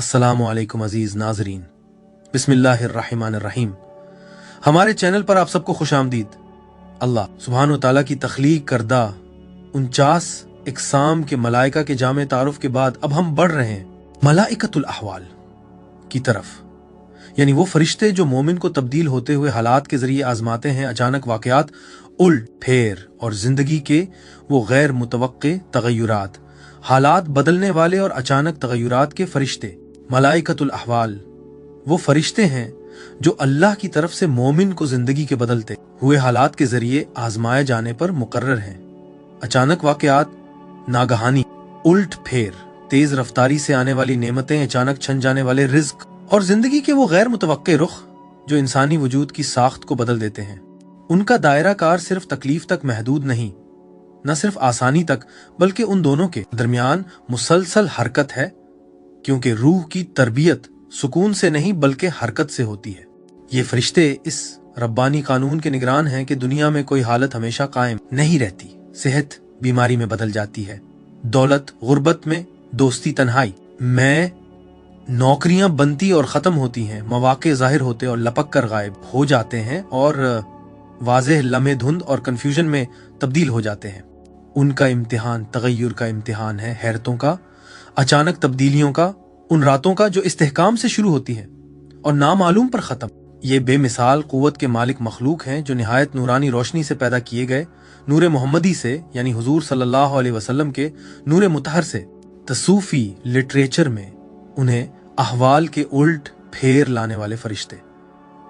अस्सलामु अलैकुम अजीज नाजरीन, बिस्मिल्लाहिर्रहमानिर्रहीम। हमारे चैनल पर आप सबको खुश आमदीद। अल्लाह सुब्हानो तआला की तख्लीक करदा 49 इकसाम के मलाइका के जामे तारुफ के बाद अब हम बढ़ रहे हैं मलाइकतुल अहवाल की तरफ, यानी वो फरिश्ते जो मोमिन को तब्दील होते हुए हालात के जरिए आजमाते हैं, अचानक वाकयात उल्ट फेर और जिंदगी के वो गैर मुतवक्के तगय्युरात, हालात बदलने वाले और अचानक तगय्युरात के फरिश्ते। मलाइकतुल अहवाल वो फरिश्ते हैं जो अल्लाह की तरफ से मोमिन को जिंदगी के बदलते हुए हालात के जरिए आजमाए जाने पर मुकर्रर हैं। अचानक वाकयात, नागहानी, उल्ट फेर, तेज रफ्तारी से आने वाली नेमतें, अचानक छन जाने वाले रिज्क और जिंदगी के वो गैर मुतवक्के रुख जो इंसानी वजूद की साख्त को बदल देते हैं। उनका दायरा कार सिर्फ तकलीफ तक महदूद नहीं, न सिर्फ आसानी तक, बल्कि उन दोनों के दरमियान मुसलसल हरकत है, क्योंकि रूह की तरबियत सुकून से नहीं बल्कि हरकत से होती है। ये फरिश्ते इस रब्बानी कानून के निगरान हैं कि दुनिया में कोई हालत हमेशा कायम नहीं रहती। सेहत बीमारी में बदल जाती है, दौलत गुर्बत में, दोस्ती तन्हाई में, नौकरियां बनती और खत्म होती हैं, मौके जाहिर होते और लपक कर गायब हो जाते हैं और वाज़ेह लम्हे धुंध और कंफ्यूजन में तब्दील हो जाते हैं। उनका इम्तिहान तगय्युर का इम्तिहान है, हैरतों का, अचानक तब्दीलियों का, उन रातों का जो इस्तेहकाम से शुरू होती है और नामालूम पर खत्म। ये बेमिसाल कुव्वत के मालिक मखलूक हैं जो निहायत नूरानी रोशनी से पैदा किए गए, नूर मोहम्मदी से यानी हुजूर सल्लल्लाहु अलैहि वसल्लम के नूर मुतहर से। तसूफी लिटरेचर में उन्हें अहवाल के उल्ट फेर लाने वाले फरिश्ते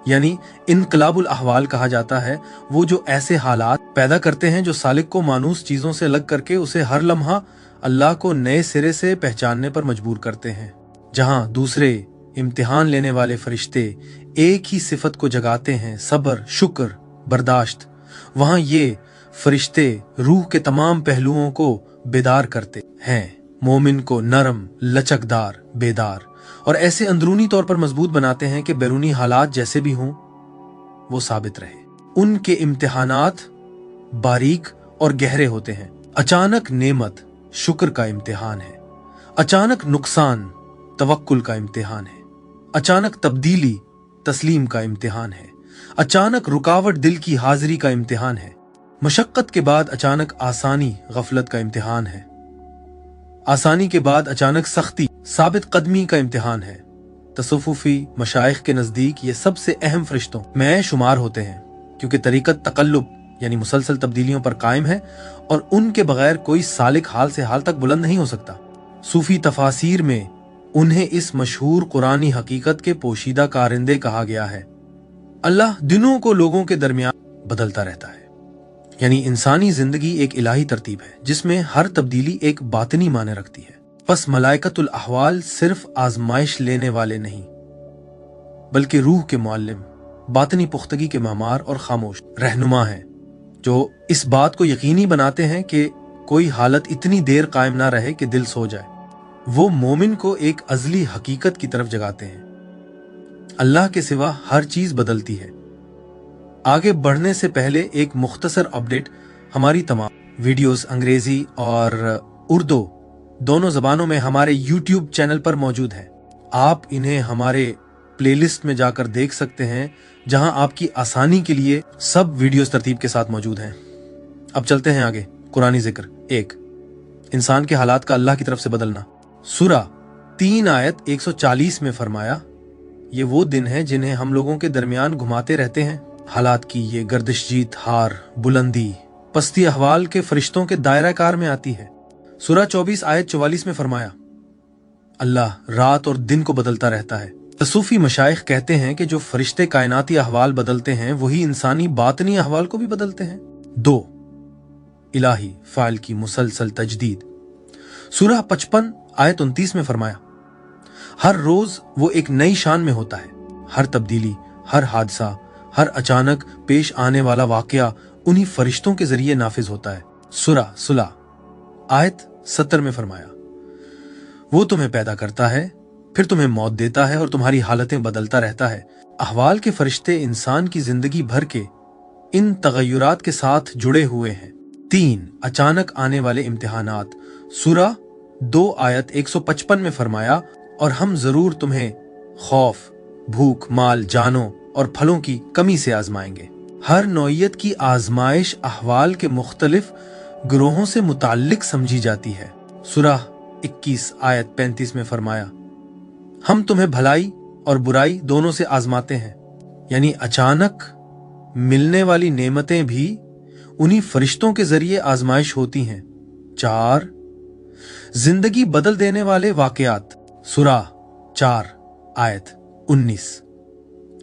यानी इनकलाबुल अहवाल कहा जाता है। वो जो ऐसे हालात पैदा करते हैं जो सालिक को मानूस चीजों से अलग करके उसे हर लम्हा अल्लाह को नए सिरे से पहचानने पर मजबूर करते हैं। जहां दूसरे इम्तिहान लेने वाले फरिश्ते एक ही सिफत को जगाते हैं, सब्र, शुक्र, बर्दाश्त, वहां ये फरिश्ते रूह के तमाम पहलुओं को बेदार करते हैं, मोमिन को नरम, लचकदार, बेदार और ऐसे अंदरूनी तौर पर मजबूत बनाते हैं कि बैरूनी हालात जैसे भी हों वो साबित रहे। उनके इम्तिहानात बारीक और गहरे होते हैं। अचानक नेमत शुक्र का इम्तिहान है, अचानक नुकसान तवक्कुल का इम्तिहान है, अचानक तब्दीली तस्लीम का इम्तिहान है, अचानक रुकावट दिल की हाजिरी का इम्तिहान है, मशक्कत के बाद अचानक आसानी गफलत का इम्तिहान है, आसानी के बाद अचानक सख्ती साबित कदमी का इम्तिहान है। तसव्वुफी मशाइख के नजदीक ये सबसे अहम फरिश्तों में शुमार होते हैं, क्योंकि तरीकत तकल्लुब यानी मुसलसल तब्दीलियों पर कायम है और उनके बगैर कोई सालिक हाल से हाल तक बुलंद नहीं हो सकता। सूफी तफासीर में उन्हें इस मशहूर कुरानी हकीकत के पोशीदा कारिंदे कहा गया है। अल्लाह दिनों को लोगों के दरमियान बदलता रहता है, यानी इंसानी जिंदगी एक इलाही तरतीब है जिसमें हर तब्दीली एक बातिनी माने रखती है। बस मलाइकतुल अहवाल सिर्फ आजमाइश लेने वाले नहीं बल्कि रूह के मुअल्लिम, बातिनी पुख्तगी के मामार और खामोश रहनुमा हैं, जो इस बात को यकीनी बनाते हैं कि कोई हालत इतनी देर कायम ना रहे कि दिल सो जाए। वो मोमिन को एक अजली हकीकत की तरफ जगाते हैं, अल्लाह के सिवा हर चीज बदलती है। आगे बढ़ने से पहले एक मुख्तसर अपडेट, हमारी तमाम वीडियोस अंग्रेजी और उर्दू दोनों जबानों में हमारे YouTube चैनल पर मौजूद है। आप इन्हें हमारे प्लेलिस्ट में जाकर देख सकते हैं, जहां आपकी आसानी के लिए सब वीडियोस तरतीब के साथ मौजूद हैं। अब चलते हैं आगे। कुरानी जिक्र 1, इंसान के हालात का अल्लाह की तरफ से बदलना। सूरा 3 आयत 140 में फरमाया, ये वो दिन है जिन्हें हम लोगों के दरमियान घुमाते रहते हैं। हालात की ये गर्दिश जीत, हार, बुलंदी, पस्ती अहवाल के फरिश्तों के दायरा कार में आती है। सूरा 24 आयत 44 में फरमाया, अल्लाह रात और दिन को बदलता रहता है। तसूफी मशाइख कहते हैं कि जो फरिश्ते कायनाती अहवाल बदलते हैं वही इंसानी बातनी अहवाल को भी बदलते हैं। 2, इलाही फाइल की मुसलसल तजदीद। सूरा 55 आयत 29 में फरमाया, हर रोज वो एक नई शान में होता है। हर तब्दीली, हर हादसा, हर अचानक पेश आने वाला वाकया उन्हीं फरिश्तों के जरिए नाफिज होता है। सूरा सुला आयत 70 में फरमाया, वो तुम्हें पैदा करता है, फिर तुम्हें मौत देता है और तुम्हारी हालतें बदलता रहता है। अहवाल के फरिश्ते इंसान की जिंदगी भर के इन तगय्युरात के साथ जुड़े हुए हैं। 3, अचानक आने वाले इम्तिहानात। सूरा 2 आयत 155 में फरमाया, और हम जरूर तुम्हें खौफ, भूख, माल, जानों और फलों की कमी से आजमाएंगे। हर नौइयत की आजमाइश अहवाल के मुख्तलिफ ग्रोहों से मुताल्लिक समझी जाती है। सूरह 21 आयत 35 में फरमाया, हम तुम्हें भलाई और बुराई दोनों से आजमाते हैं, यानी अचानक मिलने वाली नेमतें भी उन्हीं फरिश्तों के जरिए आजमाइश होती हैं। 4 जिंदगी बदल देने वाले वाकयात, सूरह 4 आयत 19।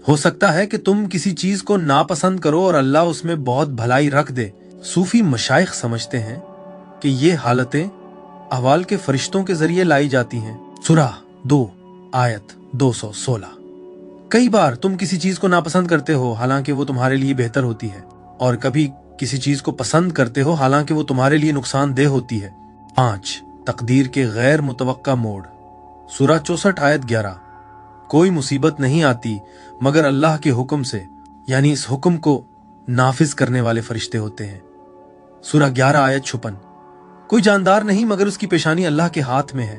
हो सकता है कि तुम किसी चीज को नापसंद करो और अल्लाह उसमें बहुत भलाई रख दे। सूफी मशाइख समझते हैं कि ये हालतें अहवाल के फरिश्तों के जरिए लाई जाती हैं। सूरह 2 आयत 216। कई बार तुम किसी चीज को नापसंद करते हो हालांकि वो तुम्हारे लिए बेहतर होती है, और कभी किसी चीज को पसंद करते हो हालांकि वो तुम्हारे लिए नुकसानदेह होती है। 5 तकदीर के गैर मुतवक्का मोड़, सूरह 64 आयत 11। कोई मुसीबत नहीं आती मगर अल्लाह के हुक्म से, यानी इस हुक्म को नाफिज करने वाले फरिश्ते होते हैं। सूरह 11 आयत 56। कोई जानदार नहीं मगर उसकी पेशानी अल्लाह के हाथ में है।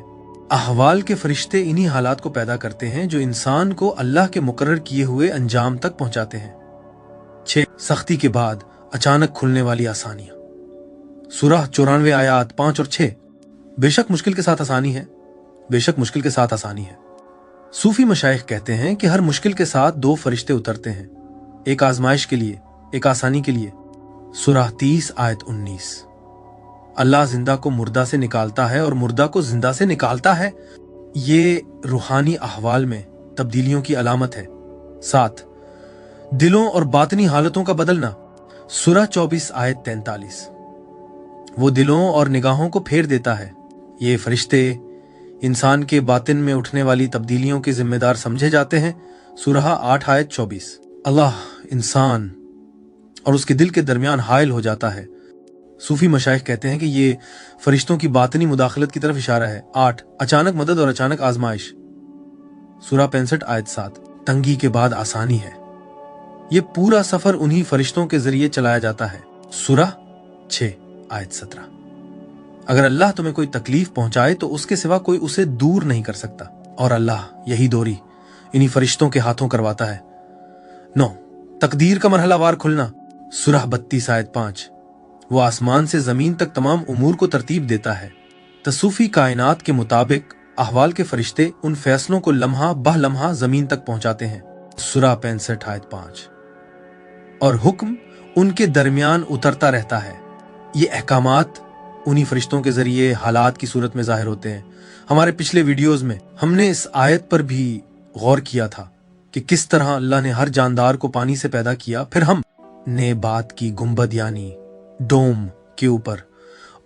अहवाल के फरिश्ते इन्हीं हालात को पैदा करते हैं जो इंसान को अल्लाह के मुकर्रर किए हुए अंजाम तक पहुंचाते हैं। 6 सख्ती के बाद अचानक खुलने वाली आसानियां, सूरह 94 आयत 5 और 6। बेशक मुश्किल के साथ आसानी है, बेशक मुश्किल के साथ आसानी है। सूफी मशाइख कहते हैं कि हर मुश्किल के साथ 2 फरिश्ते उतरते हैं, एक आजमाइश के लिए, एक आसानी के लिए। सूरह 30 आयत 19। अल्लाह जिंदा को मुर्दा से निकालता है और मुर्दा को जिंदा से निकालता है। ये रूहानी अहवाल में तब्दीलियों की अलामत है। 7 दिलों और बातनी हालतों का बदलना, सूरह 24 आयत 43। वो दिलों और निगाहों को फेर देता है। ये फरिश्ते इंसान के बातिन में उठने वाली तब्दीलियों के जिम्मेदार समझे जाते हैं। सूरह 8 आयत 24। अल्लाह इंसान और उसके दिल के दरमियान हायल हो जाता है। सूफी मशाइख कहते हैं कि ये फरिश्तों की बातनी मुदाखलत की तरफ इशारा है। 8 अचानक मदद और अचानक आजमाइश, सूरह 65 आयत 7। तंगी के बाद आसानी है। ये पूरा सफर उन्हीं फरिश्तों के जरिए चलाया जाता है। सूरह 6 आयत 17। अगर अल्लाह तुम्हें कोई तकलीफ पहुंचाए तो उसके सिवा कोई उसे दूर नहीं कर सकता, और अल्लाह यही दूरी इन्हीं फरिश्तों के हाथों करवाता है। 9 तकदीर का मरहलावार खुलना, सूरह 32 आयत 5। वो आसमान से जमीन तक तमाम उमूर को तरतीब देता है। तसूफी कायनात के मुताबिक अहवाल के फरिश्ते उन फैसलों को लम्हा बह लम्हा जमीन तक पहुंचाते हैं। सूरह 65 आयत 5। और हुक्म उनके दरमियान उतरता रहता है। ये अहकामात उन्हीं फरिश्तों के जरिए हालात की सूरत में जाहिर होते हैं। हमारे पिछले वीडियोस में हमने इस आयत पर भी गौर किया था कि किस तरह अल्लाह ने हर जानदार को पानी से पैदा किया, फिर हम ने बात की गुंबद यानी डोम के ऊपर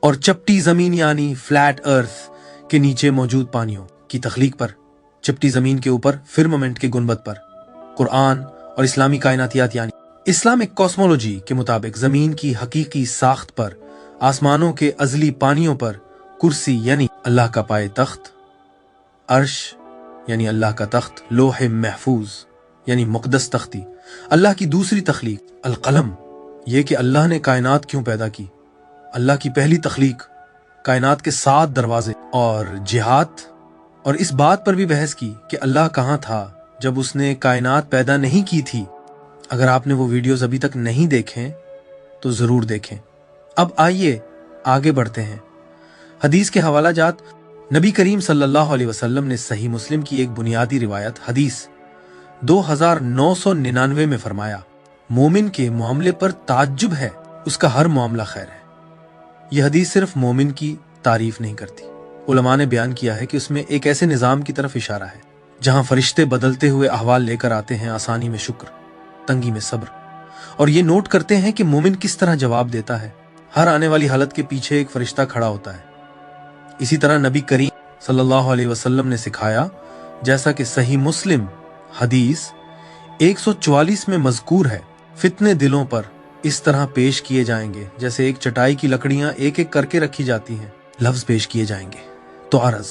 और चपटी जमीन यानी फ्लैट अर्थ के नीचे मौजूद पानियों की तख्लीक पर, चपटी जमीन के ऊपर फिरमामेंट के गुंबद पर, कुरान और इस्लामी कायनातियात यानी इस्लामिक कॉस्मोलॉजी के मुताबिक जमीन की हकीकी साख्त पर, आसमानों के अजली पानियों पर कुर्सी यानी अल्लाह का पाए तख्त, अर्श यानी अल्लाह का तख्त, लोहे महफूज यानी मुक़द्दस तख्ती, अल्लाह की दूसरी तख्लीक अल-कलम, ये कि अल्लाह ने कायनात क्यों पैदा की, अल्लाह की पहली तख्लीक, कायनात के 7 दरवाजे, और जिहाद, और इस बात पर भी बहस की कि अल्लाह कहाँ था जब उसने कायनात पैदा नहीं की थी। अगर आपने वो वीडियोस अभी तक नहीं देखें तो जरूर देखें। अब आइए आगे बढ़ते हैं। हदीस के हवाला जात, नबी करीम सल्लल्लाहु अलैहि वसल्लम ने सही मुस्लिम की एक बुनियादी रिवायत हदीस 2999 में फरमाया, मोमिन के मामले पर ताज्जुब है, उसका हर मामला खैर है। यह हदीस सिर्फ मोमिन की तारीफ नहीं करती, उलमा ने बयान किया है कि उसमें एक ऐसे निजाम की तरफ इशारा है जहां फरिश्ते बदलते हुए अहवाल लेकर आते हैं, आसानी में शुक्र, तंगी में सब्र, और ये नोट करते हैं कि मोमिन किस तरह जवाब देता है। हर आने वाली हालत के पीछे एक फरिश्ता खड़ा होता है। इसी तरह नबी करीम सल्लल्लाहु अलैहि वसल्लम ने सिखाया, जैसा कि सही मुस्लिम हदीस 144 में मज़कूर है, फितने दिलों पर इस तरह पेश किए जाएंगे जैसे एक चटाई की लकड़ियां एक एक करके रखी जाती हैं। लफ्ज पेश किए जाएंगे तो अर्ज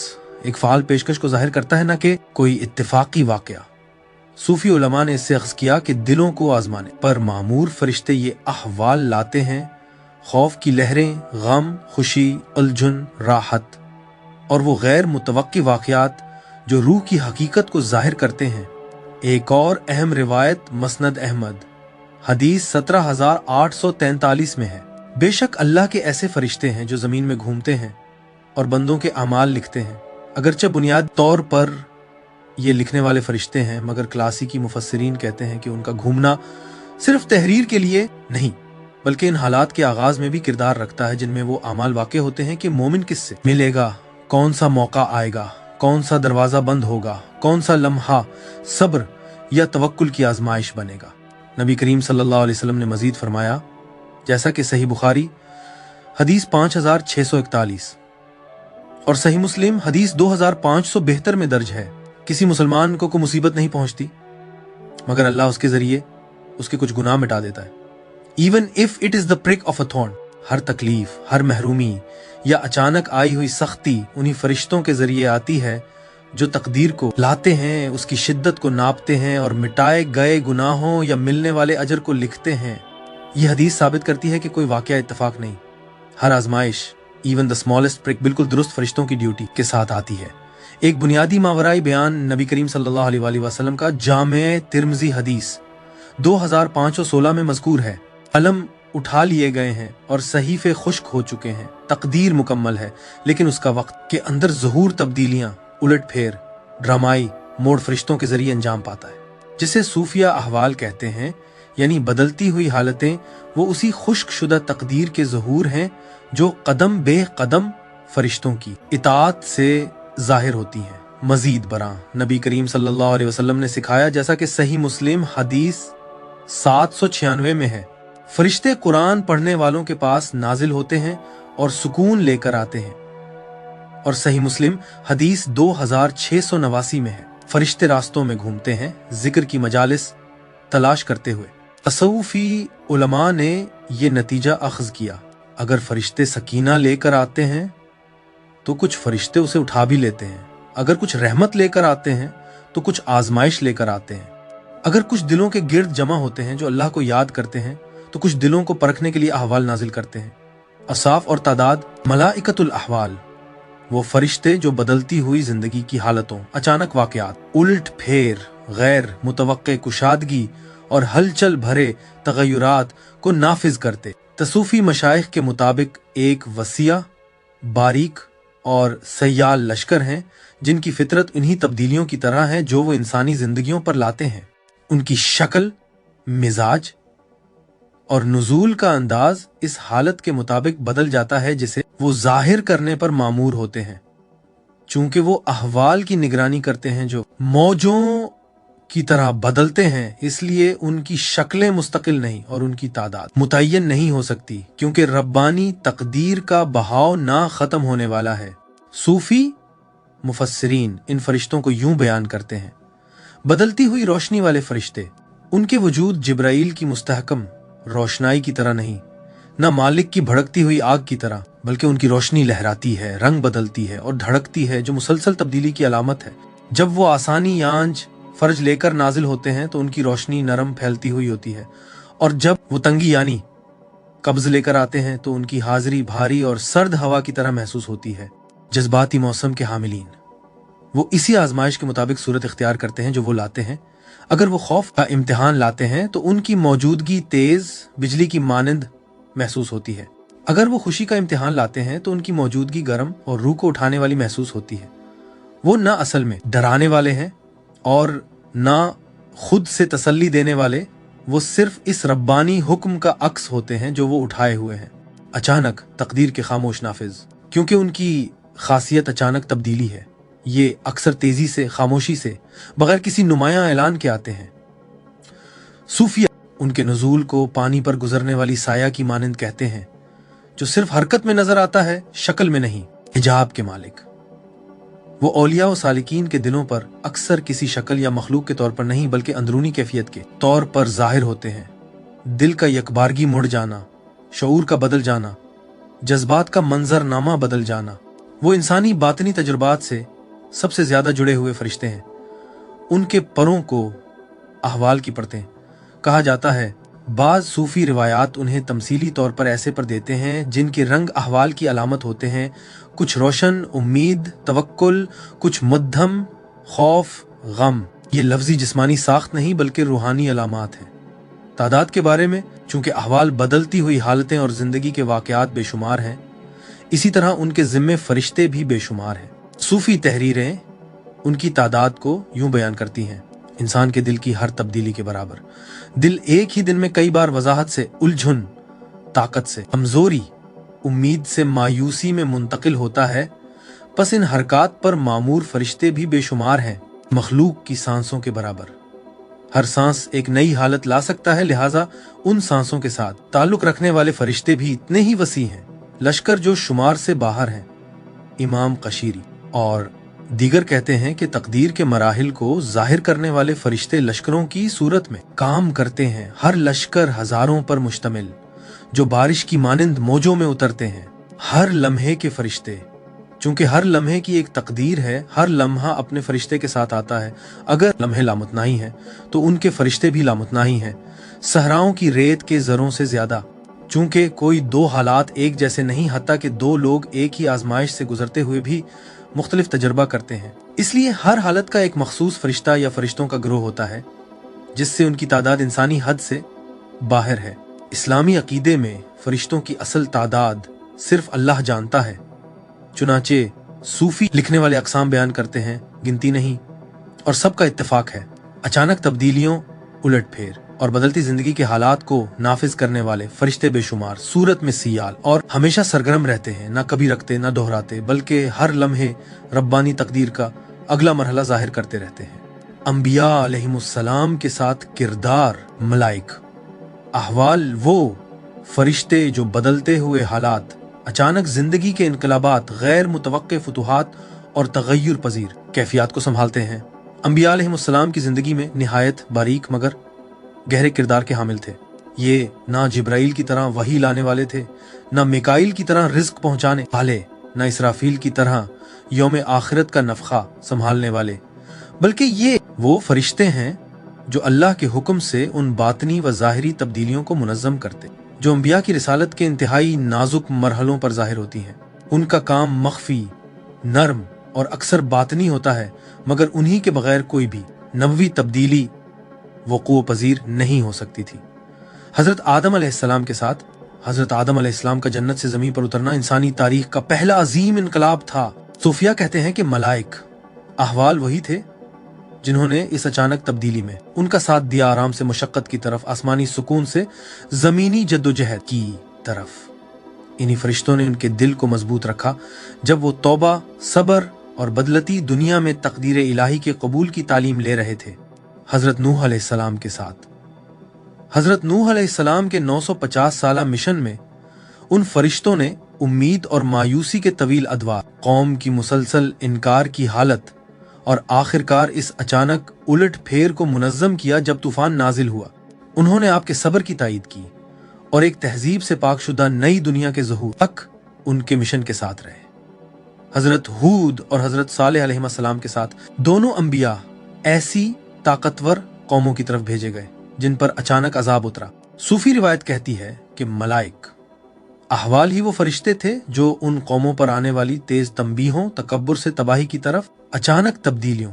एक फाल पेशकश को जाहिर करता है, न कि कोई इत्तेफाकी वाकया। सूफी उलमा ने इससे अख्ज़ किया कि दिलों को आजमाने पर मामूर फरिश्ते ये अहवाल लाते हैं, खौफ की लहरें, गम, खुशी, उलझन, राहत, और वो गैर मुतवक्की वाकयात जो रूह की हकीकत को जाहिर करते हैं। एक और अहम रिवायत मसनद अहमद हदीस 17,843 में है, बेशक अल्लाह के ऐसे फरिश्ते हैं जो जमीन में घूमते हैं और बंदों के अमाल लिखते हैं। अगरचे बुनियादी तौर पर ये लिखने वाले फरिश्ते हैं, मगर क्लासिकी मुफस्सिरीन कहते हैं कि उनका घूमना सिर्फ तहरीर के लिए नहीं, बल्कि इन हालात के आगाज में भी किरदार रखता है जिनमें वो अमाल वाक़े होते हैं कि मोमिन किससे मिलेगा, कौन सा मौका आएगा, कौन सा दरवाजा बंद होगा, कौन सा लम्हा सब्र या तवक्कुल की आजमाइश बनेगा। नबी करीम सल्लल्लाहु अलैहि वसल्लम ने मजीद फरमाया, जैसा कि सही बुखारी हदीस 5641 और सही मुस्लिम हदीस 2572 में दर्ज है, किसी मुसलमान को मुसीबत नहीं पहुंचती मगर अल्लाह उसके जरिए उसके कुछ गुनाह मिटा देता है। Even if it is the prick of a thorn, हर तकलीफ, हर महरूमी या अचानक आई हुई सख्ती उन्हीं फरिश्तों के जरिए आती है जो तकदीर को लाते हैं, उसकी शिद्दत को नापते हैं और मिटाए गए गुनाहों या मिलने वाले अजर को लिखते हैं। यह हदीस साबित करती है कि कोई वाकया इत्तफाक नहीं, हर आजमाइश, इवन द स्मॉलेस्ट प्रिक, बिल्कुल दुरुस्त फरिश्तों की ड्यूटी के साथ आती है। एक बुनियादी मावराई बयान नबी करीम सल्लल्लाहु अलैहि वसल्लम का जामे तिर्मिज़ी हदीस 2516 में मज़कूर है, कलम उठा लिए गए हैं और सहीफे खुश्क हो चुके हैं, तकदीर मुकम्मल है, लेकिन उसका वक्त के अंदर ज़हूर तब्दीलियां, उलट फेर, ड्रामाई मोड़ फरिश्तों के जरिए अंजाम पाता है, जिसे सूफिया अहवाल कहते हैं, यानी बदलती हुई हालतें वो उसी खुश्क शुदा तकदीर के ज़हूर हैं जो कदम बे कदम फरिश्तों की इताअत से जाहिर होती हैं। मजीद बरां नबी करीम सल्लल्लाहु अलैहि वसल्लम ने सिखाया, जैसा कि सही मुस्लिम हदीस 796 में है, फरिश्ते कुरान पढ़ने वालों के पास नाजिल होते हैं और सुकून लेकर आते हैं। और सही मुस्लिम हदीस 2689 में है, फरिश्ते रास्तों में घूमते हैं जिक्र की मजालिस तलाश करते हुए। तसव्वुफी उलमा ने ये नतीजा अख्ज़ किया, अगर फरिश्ते सकीना लेकर आते हैं तो कुछ फरिश्ते उसे उठा भी लेते हैं, अगर कुछ रहमत लेकर आते हैं तो कुछ आजमाइश लेकर आते हैं, अगर कुछ दिलों के गिर्द जमा होते हैं जो अल्लाह को याद करते हैं तो कुछ दिलों को परखने के लिए अहवाल नाजिल करते हैं। असाफ और तादाद मलाइकतुल अहवाल, वो फरिश्ते जो बदलती हुई जिंदगी की हालतों, अचानक वाकयात, उल्ट फेर, गैर मुतवक्के कुशादगी और हलचल भरे तगय्युरात को नाफिज करते। तसूफी मशाइख के मुताबिक एक वसिया, बारीक और सयाल लश्कर हैं जिनकी फितरत उन्हीं तब्दीलियों की तरह है जो वो इंसानी जिंदगियों पर लाते हैं। उनकी शक्ल, मिजाज और नुज़ूल का अंदाज इस हालत के मुताबिक बदल जाता है जिसे वो जाहिर करने पर मामूर होते हैं। चूंकि वो अहवाल की निगरानी करते हैं जो मौजों की तरह बदलते हैं, इसलिए उनकी शक्लें मुस्तकिल नहीं और उनकी तादाद मुतय्यन नहीं हो सकती, क्योंकि रब्बानी तकदीर का बहाव ना खत्म होने वाला है। सूफी मुफस्सिरीन इन फरिश्तों को यूं बयान करते हैं, बदलती हुई रोशनी वाले फरिश्ते, उनके वजूद जिब्राइल की मुस्तहकम रोशनाई की तरह नहीं, न मालिक की भड़कती हुई आग की तरह, बल्कि उनकी रोशनी लहराती है, रंग बदलती है और धड़कती है, जो मुसलसल तब्दीली की अलामत है। जब वो आसानी यांज फर्ज लेकर नाजिल होते हैं तो उनकी रोशनी नरम फैलती हुई होती है, और जब वो तंगी यानी कब्ज लेकर आते हैं तो उनकी हाजिरी भारी और सर्द हवा की तरह महसूस होती है। जज्बाती मौसम के हामिलीन वो इसी आजमाइश के मुताबिक सूरत इख्तियार करते हैं जो वो लाते हैं। अगर वो खौफ का इम्तिहान लाते हैं तो उनकी मौजूदगी तेज बिजली की मानंद महसूस होती है। अगर वो खुशी का इम्तिहान लाते हैं तो उनकी मौजूदगी गर्म और रूह को उठाने वाली महसूस होती है। वो न असल में डराने वाले हैं और न खुद से तसल्ली देने वाले, वो सिर्फ इस रब्बानी हुक्म का अक्स होते हैं जो वो उठाए हुए हैं। अचानक तकदीर के खामोश नाफिज, क्योंकि उनकी खासियत अचानक तब्दीली है, ये अक्सर तेजी से, खामोशी से, बगैर किसी नुमायां ऐलान के आते हैं। सूफिया उनके नुज़ूल को पानी पर गुजरने वाली साया की मानंद कहते हैं, जो सिर्फ हरकत में नजर आता है, शक्ल में नहीं। हिजाब के मालिक वो औलिया व सालिकीन के दिलों पर अक्सर किसी शक्ल या मखलूक के तौर पर नहीं, बल्कि अंदरूनी कैफियत के तौर पर जाहिर होते हैं। दिल का यकबारगी मुड़ जाना, शऊर का बदल जाना, जज्बात का मंजरनामा बदल जाना, वो इंसानी बातनी तजुर्बात से सबसे ज्यादा जुड़े हुए फरिश्ते हैं। उनके परों को अहवाल की पढ़ते कहा जाता है। बाज सूफी रिवायात उन्हें तमसीली तौर पर ऐसे पर देते हैं जिनके रंग अहवाल की अलामत होते हैं, कुछ रोशन, उम्मीद, तवक्कुल, कुछ मध्यम, खौफ, गम, ये लफ्जी जिस्मानी साख्त नहीं बल्कि रूहानी अलामात हैं। तादाद के बारे में, चूंकि अहवाल बदलती हुई हालतें और जिंदगी के वाकयात बेशुमार हैं, इसी तरह उनके जिम्मे फरिश्ते भी बेशुमार हैं। सूफी तहरीरें उनकी तादाद को यूं बयान करती हैं, इंसान के दिल की हर तब्दीली के बराबर। दिल एक ही दिन में कई बार वजाहत से उलझन, ताकत से कमजोरी, उम्मीद से मायूसी में मुंतकिल होता है। बस इन हरकात पर मामूर फरिश्ते भी बेशुमार हैं, मखलूक की सांसों के बराबर। हर सांस एक नई हालत ला सकता है, लिहाजा उन सांसों के साथ ताल्लुक रखने वाले फरिश्ते भी इतने ही वसी हैं, लश्कर जो शुमार से बाहर हैं। इमाम कशीरी और दीगर कहते हैं कि तकदीर के मराहिल को जाहिर करने वाले फरिश्ते लश्करों की सूरत में काम करते हैं। हर लश्कर हजारों पर मुश्तमिल, जो बारिश की मानिंद मौजों में उतरते हैं। हर लम्हे के फरिश्ते, चूंकि हर लम्हे की एक तकदीर है, हर लम्हा अपने फरिश्ते के साथ आता है। अगर लम्हे लामुतनाही हैं तो उनके फरिश्ते भी लामुतनाही हैं। सहराओं की रेत के जरों से ज्यादा, चूंकि कोई दो हालात एक जैसे नहीं, हत्ता कि दो लोग एक ही आजमाइश से गुजरते हुए भी मुख्तलिफ तजर्बा करते हैं। इसलिए हर हालत का एक मखसूस फरिश्ता या फरिश्तों का ग्रोह होता है, जिससे उनकी तादाद इंसानी हद से बाहर है। इस्लामी अकीदे में फरिश्तों की असल तादाद सिर्फ अल्लाह जानता है। चुनाचे सूफी लिखने वाले अक़साम बयान करते हैं, गिनती नहीं, और सबका इत्तेफाक है। अचानक तब्दीलियों, उलटफेर और बदलती जिंदगी के हालात को नाफिज करने वाले फरिश्ते बेशुमार, सूरत में सियाल, और हमेशा सरगर्म रहते हैं, ना कभी रखते ना दोहराते, बल्कि हर लम्हे रब्बानी तकदीर का अगला मरहला जाहिर करते रहते हैं। अंबिया अलैहिमुस्सलाम के साथ किरदार मलाइक, अहवाल वो फरिश्ते जो बदलते हुए हालात, अचानक जिंदगी के इनकलाबात, गैर मुतवक्के फुतूहात और तगय्युर पजीर कैफियत को संभालते हैं। अंबिया अलैहिमुस्सलाम की जिंदगी में निहायत बारीक मगर गहरे किरदार के हामिल थे। ये ना जिब्राइल की तरह वही लाने वाले थे, ना मिकाइल की तरह रिज्क पहुंचाने वाले, ना इसराफील की तरह यौम आखिरत का नफखा संभालने वाले, बल्कि ये वो फरिश्ते हैं जो अल्लाह के हुक्म से उन बातनी व ज़ाहिरी तब्दीलियों को मुनज़्ज़म करते, जो अंबिया की रिसालत के इंतहाई नाजुक मरहलों पर जाहिर होती हैं। उनका काम मख्फी, नर्म और अक्सर बातनी होता है, मगर उन्हीं के बगैर कोई भी नबवी तब्दीली वक़ूअ पजीर नहीं हो सकती थी। हजरत आदम अलैहिस्सलाम के साथ हजरत आदम अलैहिस्सलाम का जन्नत से जमीन पर उतरना इंसानी तारीख का पहला अजीम इनकलाब था। सूफिया कहते हैं कि मलाइक अहवाल वही थे जिन्होंने इस अचानक तब्दीली में उनका साथ दिया, आराम से मुशक्कत की तरफ, आसमानी सुकून से जमीनी जद्दोजहद की तरफ। इन्हीं फरिश्तों ने उनके दिल को मजबूत रखा जब वो तौबा, सब्र और बदलती दुनिया में तकदीर इलाही के कबूल की तालीम ले रहे थे। हजरत नूह अलैहिस्सलाम के साथ हजरत नूह अलैहिस्सलाम के 950 साला मिशन में उन फरिश्तों ने उम्मीद और मायूसी के तवील अदवार, कौम की मुसलसल इनकार की हालत और आखिरकार इस अचानक उलट फेर को मुनज़्ज़म किया जब तूफान नाजिल हुआ। उन्होंने आपके सब्र की तायीद की और एक तहजीब से पाकशुदा नई दुनिया के ज़हूर तक उनके मिशन के साथ रहे। हजरत हूद और हजरत सालेह अलैहिस्सलाम के साथ दोनों अंबिया ऐसी ताकतवर कौमों की तरफ भेजे गए जिन पर अचानक अजाब उतरा। सूफी रिवायत कहती है कि मलाइक अहवाल ही वो फरिश्ते थे जो उन कौमों पर आने वाली तेज तंबीहों, तकब्बुर से तबाही की तरफ, अचानक तब्दीलियों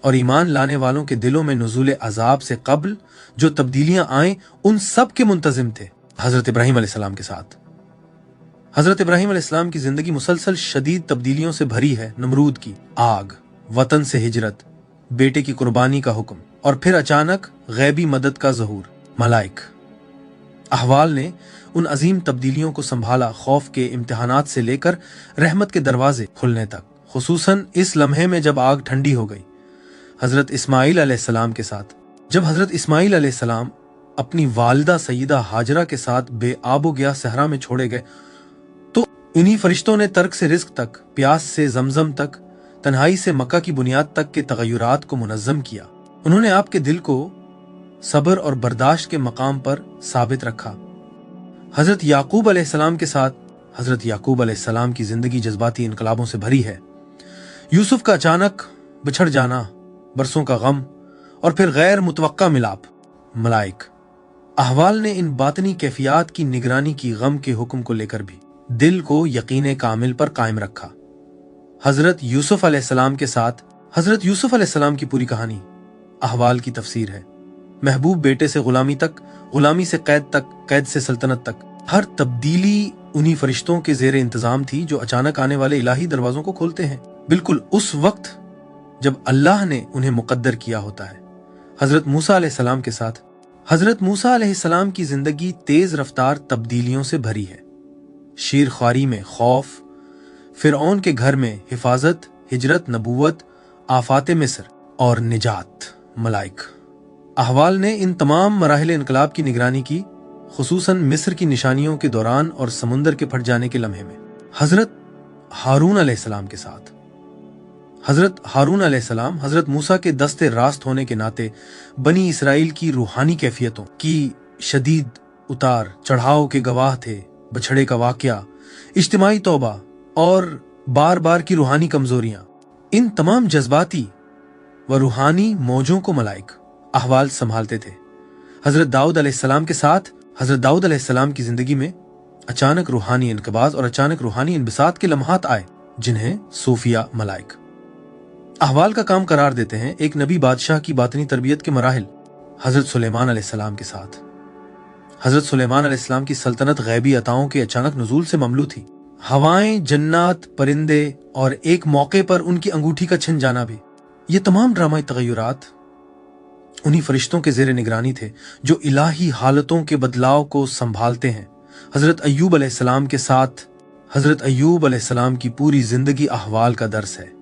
और ईमान लाने वालों के दिलों में नुज़ूल अजाब से कब्ल जो तब्दीलियां आए उन सब के मुंतजिम थे। हजरत इब्राहीम अलैहिस्सलाम के साथ हजरत इब्राहीम अलैहिस्सलाम की जिंदगी मुसलसल शदीद तब्दीलियों से भरी है। नमरूद की आग, वतन से हिजरत, बेटे की कुर्बानी का हुक्म और फिर अचानक गैबी मदद का ज़हूर। मलाइक अहवाल ने उन अजीम तब्दीलियों को संभाला, खौफ के इम्तिहानात से लेकर रहमत के दरवाजे खुलने तक, खुसूसन इस लम्हे में जब आग ठंडी हो गई। हजरत इस्माइल अलैहिस्सलाम के साथ जब हजरत इस्माइल अलैहिस्सलाम अपनी वालिदा सईदा हाजरा के साथ बेआबो गया सहरा में छोड़े गए, तो इन्हीं फरिश्तों ने तर्क से रिस्क तक, प्यास से जमजम तक, तन्हाई से मक्का की बुनियाद तक के तगय्युरात को मुनज़्ज़म किया। उन्होंने आपके दिल को सब्र और बर्दाश्त के मकाम पर साबित रखा। हजरत याकूब अलैहिस्सलाम के साथ हजरत याकूब अलैहिस्सलाम की जिंदगी जज्बाती इनकलाबों से भरी है। यूसुफ का अचानक बिछड़ जाना, बरसों का गम और फिर गैर मुतवक्का मिलाप। मलाइक अहवाल ने इन बातनी कैफियत की निगरानी की, गम के हुक्म को लेकर भी दिल को यकीन कामिल पर कायम रखा। हजरत यूसुफ अलैहिस्सलाम के साथ हजरत यूसुफ अलैहिस्सलाम की पूरी कहानी अहवाल की तफसीर है। महबूब बेटे से गुलामी तक, गुलामी से कैद तक, कैद से सल्तनत तक, हर तब्दीली उन्हीं फरिश्तों के जेर इंतजाम थी जो अचानक आने वाले इलाही दरवाजों को खोलते हैं, बिल्कुल उस वक्त जब अल्लाह ने उन्हें मुकद्दर किया होता है। हजरत मूसा अलैहिस्सलाम के साथ हजरत मूसा अलैहिस्सलाम की जिंदगी तेज रफ्तार तब्दीलियों से भरी है। शीर ख्वारी में खौफ, फिरौन के घर में हिफाजत, हिजरत, नबूवत, आफात मिस्र और निजात, मलाइक। अहवाल ने इन तमाम मराहिल इनकलाब की निगरानी की, खुसूसन मिस्र की निशानियों के दौरान और समुंदर के फट जाने के लम्हे में। हजरत हारून अलैहिस्सलाम के साथ हजरत हारून अलैहिस्सलाम हजरत मूसा के दस्ते रास्त होने के नाते बनी इसराइल की रूहानी कैफियतों की शदीद उतार चढ़ाव के गवाह थे। बछड़े का वाकया, इज्तिमाई तौबा और बार बार की रूहानी कमजोरियां, इन तमाम जज्बाती व रूहानी मौजों को मलाइक अहवाल संभालते थे। हजरत दाऊद अलैहिस्सलाम के साथ हजरत दाऊद अलैहिस्सलाम की जिंदगी में अचानक रूहानी इनकबाज और अचानक रूहानी इनबिसात के लम्हात आए, जिन्हें सूफिया मलाइक अहवाल का काम करार देते हैं। एक नबी बादशाह की बातनी तरबियत के मराहिल हजरत सुलेमान अलैहिस्सलाम के साथ हजरत सुलेमान अलैहिस्सलाम की सल्तनत गैबी अताओं के अचानक नुज़ूल से ममलू थी। हवाएं, जन्नात, परिंदे और एक मौके पर उनकी अंगूठी का छिन जाना भी, ये तमाम ड्रामाई तगय्युरात उन्हीं फरिश्तों के जेर निगरानी थे जो इलाही हालतों के बदलाव को संभालते हैं। हजरत अय्यूब अलैहिस्सलाम के साथ हजरत अय्यूब अलैहिस्सलाम की पूरी जिंदगी अहवाल का दर्स है।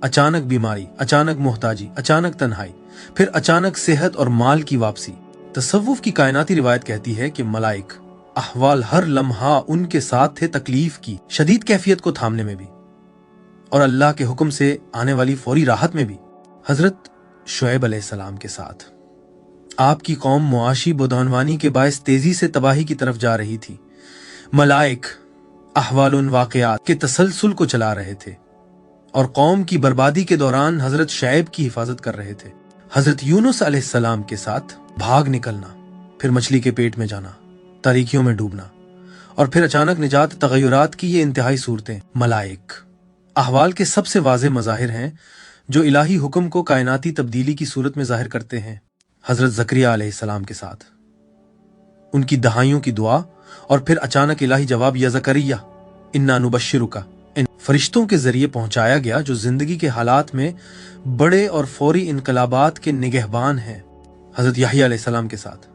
अचानक बीमारी, अचानक मोहताजी, अचानक तन्हाई, फिर अचानक सेहत और माल की वापसी। तसव्वुफ की कायनाती रिवायत कहती है कि मलाइक अहवाल हर लम्हा उनके साथ थे, तकलीफ की शदीद कैफियत को थामने में भी और अल्लाह के हुक्म से आने वाली फौरी राहत में भी। हजरत शुएब अलैहिस्सलाम के साथ आपकी कौम मुआशी बदअनवानी के बायस तेजी से तबाही की तरफ जा रही थी। मलाइक अहवाल उन वाक़यात के तसलसल को चला रहे थे और कौम की बर्बादी के दौरान हजरत शुएब की हिफाजत कर रहे थे। हजरत यूनुस अलैहिस्सलाम के साथ भाग निकलना, फिर मछली के पेट में जाना, तारीकियों में डूबना और फिर अचानक निजात, तगय्युरात की ये इंतहाई सूरतें मलाइक अहवाल के सबसे वाज़ेह मज़ाहिर हैं जो इलाही हुक्म को कायनाती तब्दीली की सूरत में जाहिर करते हैं। हजरत ज़करिया अलैहिस्सलाम के साथ उनकी दहाइयों की दुआ और फिर अचानक इलाही जवाब, या ज़करिया इन्ना नुबश्शिरुका, इन फरिश्तों के जरिए पहुंचाया गया जो जिंदगी के हालात में बड़े और फौरी इनकलाबात के निगहबान हैं। हजरत याहिया अलैहिस्सलाम के साथ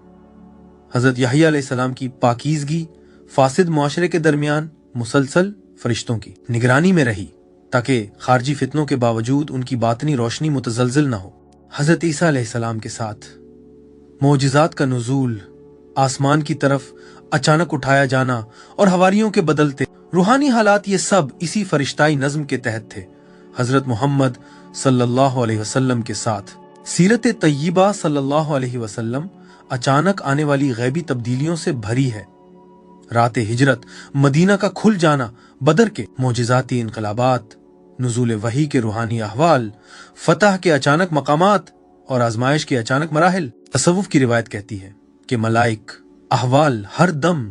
हजरत याहिया अलैहिस्सलाम की पाकीज़गी फासिद मुआशरे के दरमियान मुसलसल फरिश्तों की निगरानी में रही ताकि खारजी फितनों के बावजूद उनकी बातनी रोशनी मुतजलजिल न हो। हजरत ईसा अलैहिस्सलाम के साथ मोजिज़ात का नुज़ूल, आसमान की तरफ अचानक उठाया जाना और हवारियों के बदलते रूहानी हालात, ये सब इसी फरिश्ताई नज़्म के तहत थे। हजरत मोहम्मद सल्लल्लाहु अलैहि वसल्लम के साथ सीरत तय्यबा सल्लल्लाहु अलैहि वसल्लम अचानक आने वाली गैबी तब्दीलियों से भरी है। रात हिजरत, मदीना का खुल जाना, बदर के मोजिज़ाती इनकलाबात, नुज़ूल वही के रूहानी अहवाल, फतह के अचानक मकामात और आजमाइश के अचानक मराहिल। तसव्वुफ की रिवायत कहती है कि मलाइक अहवाल हर दम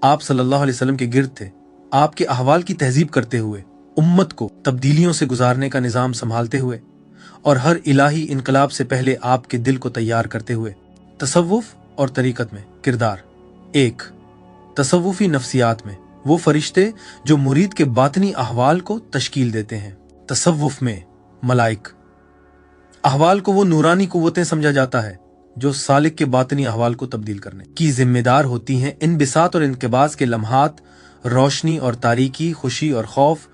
आप सल्लल्लाहु अलैहि वसल्लम के गिर्द थे, आपके अहवाल की तहजीब करते हुए, उम्मत को तब्दीलियों से गुजारने का निज़ाम संभालते हुए और हर इलाही इनकलाब से पहले आपके दिल को तैयार करते हुए। तसव्वुफ और तरीकत में किरदार। एक, तसव्वुफी नफ्सियात में वो फरिश्ते जो मुरीद के बातनी अहवाल को तश्कील देते हैं। तसव्वुफ में मलाइक अहवाल को वो नूरानी कुव्वतें समझा जाता है जो सालिक के बातनी अहवाल को तब्दील करने की जिम्मेदार होती हैं। इनबिसात और इनकबाज के लम्हात, रोशनी और तारीकी, खुशी और खौफ,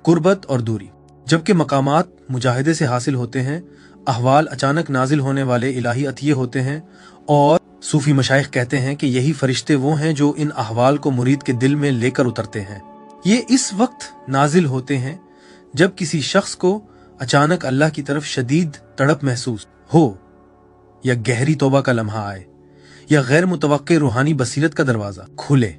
कुर्बत और दूरी, जबकि मकामात मुजाहिदे से हासिल होते हैं। अहवाल अचानक नाजिल होने वाले इलाही अतिये होते हैं और सूफी मशाइख कहते हैं कि यही फरिश्ते वो हैं जो इन अहवाल को मुरीद के दिल में लेकर उतरते हैं। ये इस वक्त नाजिल होते हैं जब किसी शख्स को अचानक अल्लाह की तरफ शदीद तड़प महसूस हो, या गहरी तौबा का लम्हा आए, या गैर मुतवक्के रूहानी बसीरत का दरवाजा खुले।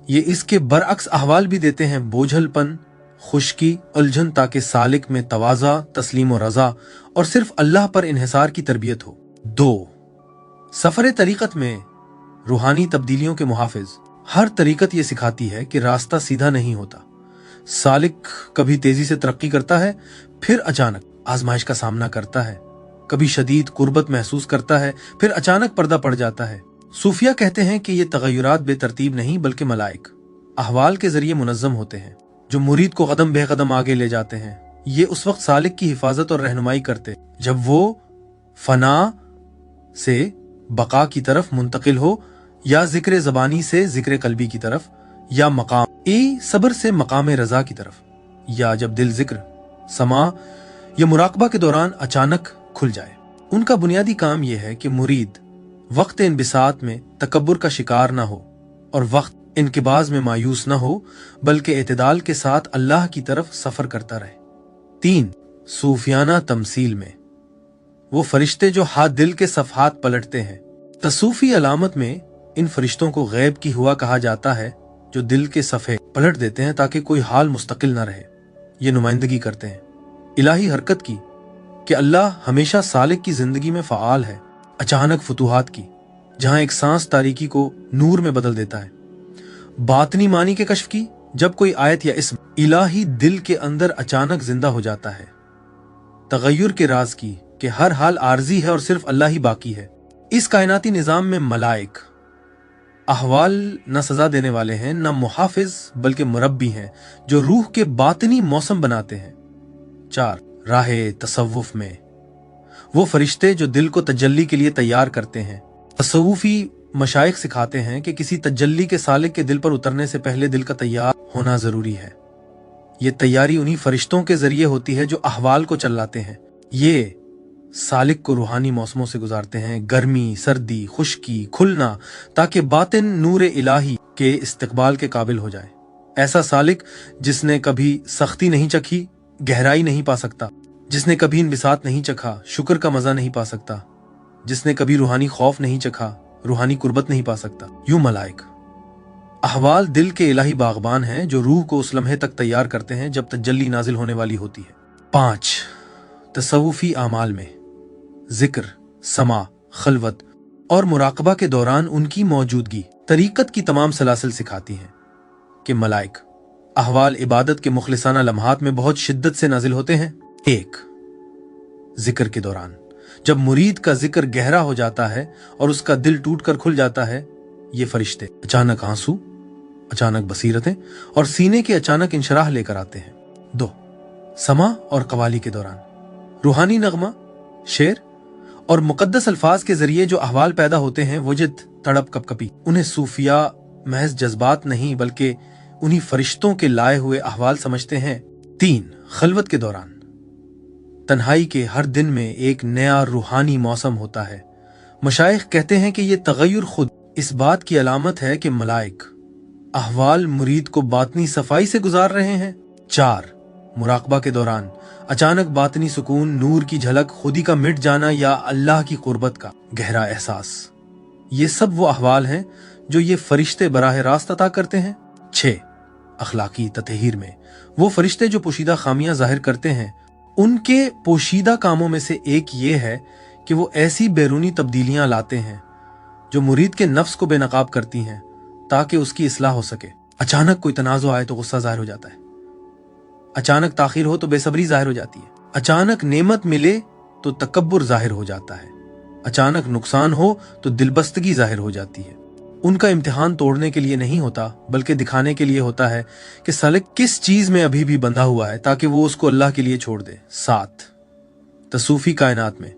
ये इसके बरअक्स अहवाल भी देते हैं, बोझलपन, खुश्की, उलझन, ताकि सालिक में तवाज़ा, तस्लीम और रज़ा और सिर्फ अल्लाह पर इन्हिसार की तरबियत हो। 2, सफर तरीकत में रूहानी तब्दीलियों के मुहाफिज। हर तरीकत ये सिखाती है कि रास्ता सीधा नहीं होता। सालिक कभी तेजी से तरक्की करता है, फिर अचानक आजमाइश का सामना करता है, कभी शदीद कुर्बत महसूस करता है, फिर अचानक पर्दा पड़ जाता है। सूफिया कहते हैं कि ये तगय्युरात बेतरतीब नहीं बल्कि मलाइक अहवाल के जरिए मुनज़्ज़म होते हैं, जो मुरीद को कदम बे कदम आगे ले जाते हैं। ये उस वक्त सालिक की हिफाजत और रहनुमाई करते जब वो फना से बका की तरफ मुंतकिल हो, या जिक्र ज़बानी से जिक्र कल्बी की तरफ, या मकाम सब्र से मकाम रजा की तरफ, या जब दिल जिक्र, समा या मुराकबा के दौरान अचानक खुल जाए। उनका बुनियादी काम यह है कि मुरीद वक्त इनबिसात में तकब्बुर का शिकार ना हो और वक्त इनकिबाज में मायूस ना हो, बल्कि एतदाल के साथ अल्लाह की तरफ सफर करता रहे। 3. सूफियाना तमसील में वो फरिश्ते जो हाथ दिल के सफहात पलटते हैं। तसूफी अलामत में इन फरिश्तों को गैब की हुआ कहा जाता है, जो दिल के सफ़े पलट देते हैं ताकि कोई हाल मुस्तकिल ना रहे। ये नुमाइंदगी करते हैं इलाही हरकत की कि अल्लाह हमेशा सालिक की जिंदगी में फ़आल है, अचानक फतूहात की, जहां एक सांस तारीकी को नूर में बदल देता है। बातनी मानी के कश्फ की, जब कोई आयत या इस्म इलाही दिल के अंदर अचानक जिंदा हो जाता है। तगय्युर के राज की कि हर हाल आर्जी है और सिर्फ अल्लाह ही बाकी है। इस कायनाती निजाम में मलाइक अहवाल न सजा देने वाले हैं, न मुहाफिज बल्कि मुरब्बी हैं, जो रूह के बातनी मौसम बनाते हैं। 4. राहे तसव्वुफ में वो फरिश्ते जो दिल को तजल्ली के लिए तैयार करते हैं। तसव्वुफी मशाइख सिखाते हैं कि किसी तजल्ली के सालिक के दिल पर उतरने से पहले दिल का तैयार होना जरूरी है। ये तैयारी उन्हीं फरिश्तों के जरिए होती है जो अहवाल को चलाते हैं। ये सालिक को रूहानी मौसमों से गुजारते हैं, गर्मी, सर्दी, खुश्की, खुलना, ताकि बातिन नूर इलाही के इस्तकबाल के काबिल हो जाए। ऐसा सालिक जिसने कभी सख्ती नहीं चखी गहराई नहीं पा सकता, जिसने कभी इनबिसात नहीं चखा शुक्र का मजा नहीं पा सकता, जिसने कभी रूहानी खौफ नहीं चखा रूहानी कुर्बत नहीं पा सकता। यूं मलाइक अहवाल दिल के इलाही बागबान हैं, जो रूह को उस लम्हे तक तैयार करते हैं जब तजल्ली नाजिल होने वाली होती है। 5. तसव्वुफी आमाल में जिक्र, समा, खलवत और मुराकबा के दौरान उनकी मौजूदगी तरीकत की तमाम सलासिल सिखाती हैं कि मलाइक अहवाल इबादत के मुखलिसाना लम्हात में बहुत शिद्दत से नाजिल होते हैं। 1. जिक्र के दौरान जब मुरीद का जिक्र गहरा हो जाता है और उसका दिल टूटकर खुल जाता है, ये फरिश्ते अचानक आंसू, अचानक बसीरतें और सीने के अचानक इंशराह लेकर आते हैं। 2. समा और कवाली के दौरान रूहानी नगमा, शेर और मुकद्दस अल्फाज के जरिए जो अहवाल पैदा होते हैं, वजद, तड़प, कपकपी, उन्हें सूफिया महज जज्बात नहीं बल्कि उन्हीं फरिश्तों के लाए हुए अहवाल समझते हैं। 3. खलवत के दौरान तन्हाई के हर दिन में एक नया रूहानी मौसम होता है। मशाइख कहते हैं कि ये तगय्युर खुद इस बात की अलामत है कि मलाइक अहवाल मुरीद को बातनी सफाई से गुजार रहे हैं। 4. मुराकबा के दौरान अचानक बातनी सुकून, नूर की झलक, खुदी का मिट जाना या अल्लाह की कुर्बत का गहरा एहसास, ये सब वो अहवाल हैं जो ये फरिश्ते बराह रास्त अता करते हैं। 6. अखलाकी ततहीर में वो फरिश्ते जो पोशीदा खामियां जाहिर करते हैं, उनके पोशीदा कामों में से एक ये है कि वो ऐसी बैरूनी तब्दीलियां लाते हैं जो मुरीद के नफ्स को बेनकाब करती हैं ताकि उसकी इस्लाह हो सके। अचानक कोई तनाज़ो आए तो गुस्सा जाहिर हो जाता है, अचानक ताखीर हो तो बेसब्री जाहिर हो जाती है, अचानक नेमत मिले तो तकब्बुर जाहिर हो जाता है, अचानक नुकसान हो तो दिलबस्तगी जाहिर हो जाती है। उनका इम्तिहान तोड़ने के लिए नहीं होता बल्कि दिखाने के लिए होता है कि सालिक किस चीज में अभी भी बंधा हुआ है ताकि वो उसको अल्लाह के लिए छोड़ दे। 7. तसूफी कायनात में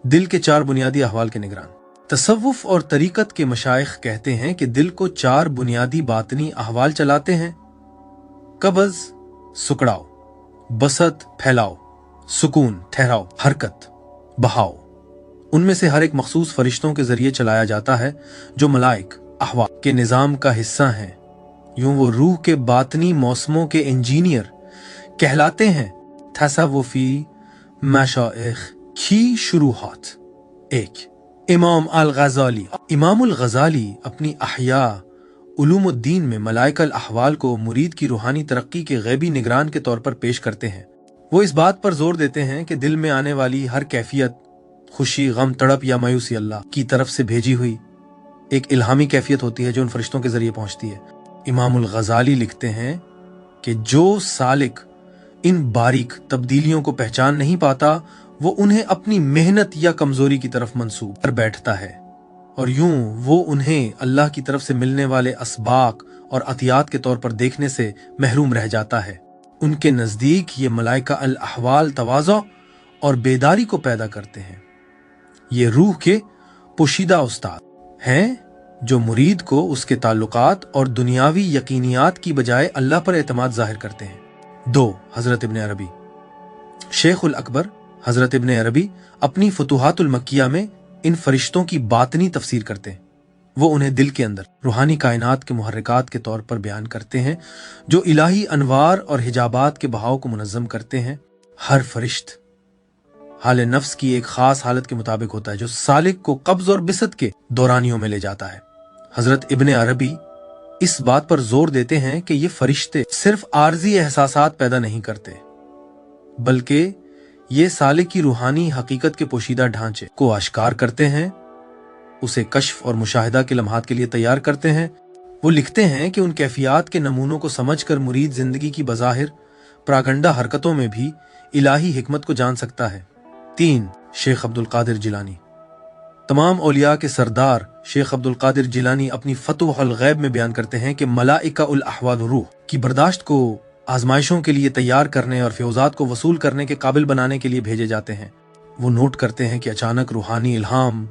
दिल के 4 बुनियादी अहवाल के निगरान। तसव्वुफ और तरीकत के मशाइख कहते हैं कि दिल को 4 बुनियादी बातनी अहवाल चलाते हैं। कब्ज़, सुकड़ाओ, बसत, फैलाओ, सुकून, ठहराओ, हरकत, बहाओ। उनमें से हर एक मखसूस फरिश्तों के जरिए चलाया जाता है जो मलाइक अहवाल के निज़ाम का हिस्सा हैं। यूं वो रूह के बातनी मौसमों के इंजीनियर कहलाते हैं। तसव्वुफी मशाइख की शुरूआत। 1. इमाम अल गज़ाली अपनी अहया उलूमुद्दीन में मलाइकल अहवाल को मुरीद की रूहानी तरक्की के गैबी निगरान के तौर पर पेश करते हैं। वो इस बात पर जोर देते हैं कि दिल में आने वाली हर कैफियत, खुशी, गम, तड़प या मायूसी अल्लाह की तरफ से भेजी हुई एक इल्हामी कैफियत होती है जो उन फरिश्तों के जरिए पहुंचती है। इमामुल गज़ाली लिखते हैं कि जो सालिक इन बारीक तब्दीलियों को पहचान नहीं पाता, वो उन्हें अपनी मेहनत या कमजोरी की तरफ मंसूब कर बैठता है और यूं वो उन्हें अल्लाह की तरफ से मिलने वाले असबाक और अतियात के तौर पर देखने से महरूम रह जाता है। उनके नजदीक ये मलाइका अल अहवाल तवाज़ो और बेदारी को पैदा करते हैं। ये रूह के पोशीदा उस्ताद हैं जो मुरीद को उसके ताल्लुकात और दुनियावी यकीनियात की बजाय अल्लाह पर एतमाद जाहिर करते हैं। 2. हजरत इब्न अरबी। शेख उल अकबर हजरत इब्न अरबी अपनी फुतुहातुल मक्किया में इन फरिश्तों की बातनी तफसीर करते हैं। वो उन्हें दिल के अंदर रूहानी कायनात के मुहर्रिकात के तौर पर बयान करते हैं जो इलाही अनवार और हिजाबात के बहाव को मुनज़्ज़म करते हैं। हर फरिश्त हाल नफ्स की एक खास हालत के मुताबिक होता है जो सालिक को कब्ज और बिसत के दौरानियों में ले जाता है। हजरत इब्न अरबी इस बात पर जोर देते हैं कि ये फरिश्ते सिर्फ आर्जी एहसासात पैदा नहीं करते, बल्कि ये सालिक की रूहानी हकीकत के पोशीदा ढांचे को आश्कार करते हैं, उसे कश्फ और मुशाहिदा के लम्हात के लिए तैयार करते हैं। वो लिखते हैं कि उन कैफियात के नमूनों को समझकर मुरीद जिंदगी की बज़ाहिर प्रागंडा हरकतों में भी इलाही हिकमत को जान सकता है। 3. शेख अब्दुल कादिर जिलानी। तमाम औलिया के सरदार शेख अब्दुल कादिर जिलानी अपनी फतहुल गैब में बयान करते हैं कि मलाइका उल अहवाल रूह की बर्दाश्त को आजमाइशों के लिए तैयार करने और फ्यूजात को वसूल करने के काबिल बनाने के लिए भेजे जाते हैं। वो नोट करते हैं कि अचानक रूहानी इल्हाम,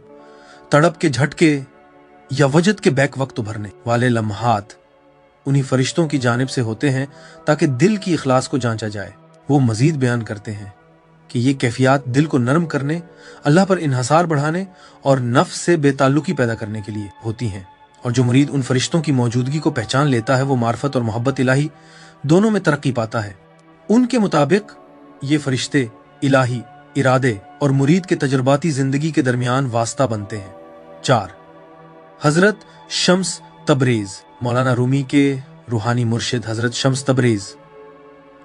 तड़प के झटके या वजद के बैक वक्त उभरने वाले लम्हात उन्हीं फरिश्तों की जानिब से होते हैं ताकि दिल की इखलास को जांचा जाए। वो मजीद बयान करते हैं कि ये कैफियत दिल को नरम करने, अल्लाह पर इन्हसार बढ़ाने और नफ्स से बेताल्लुकी पैदा करने के लिए होती हैं, और जो मुरीद उन फरिश्तों की मौजूदगी को पहचान लेता है वो मार्फत और मोहब्बत इलाही दोनों में तरक्की पाता है। उनके मुताबिक ये फरिश्ते इलाही इरादे और मुरीद के तजुर्बाती जिंदगी के दरमियान वास्ता बनते हैं। 4. हजरत शम्स तबरेज। मौलाना रूमी के रूहानी मुर्शिद हजरत शम्स तबरेज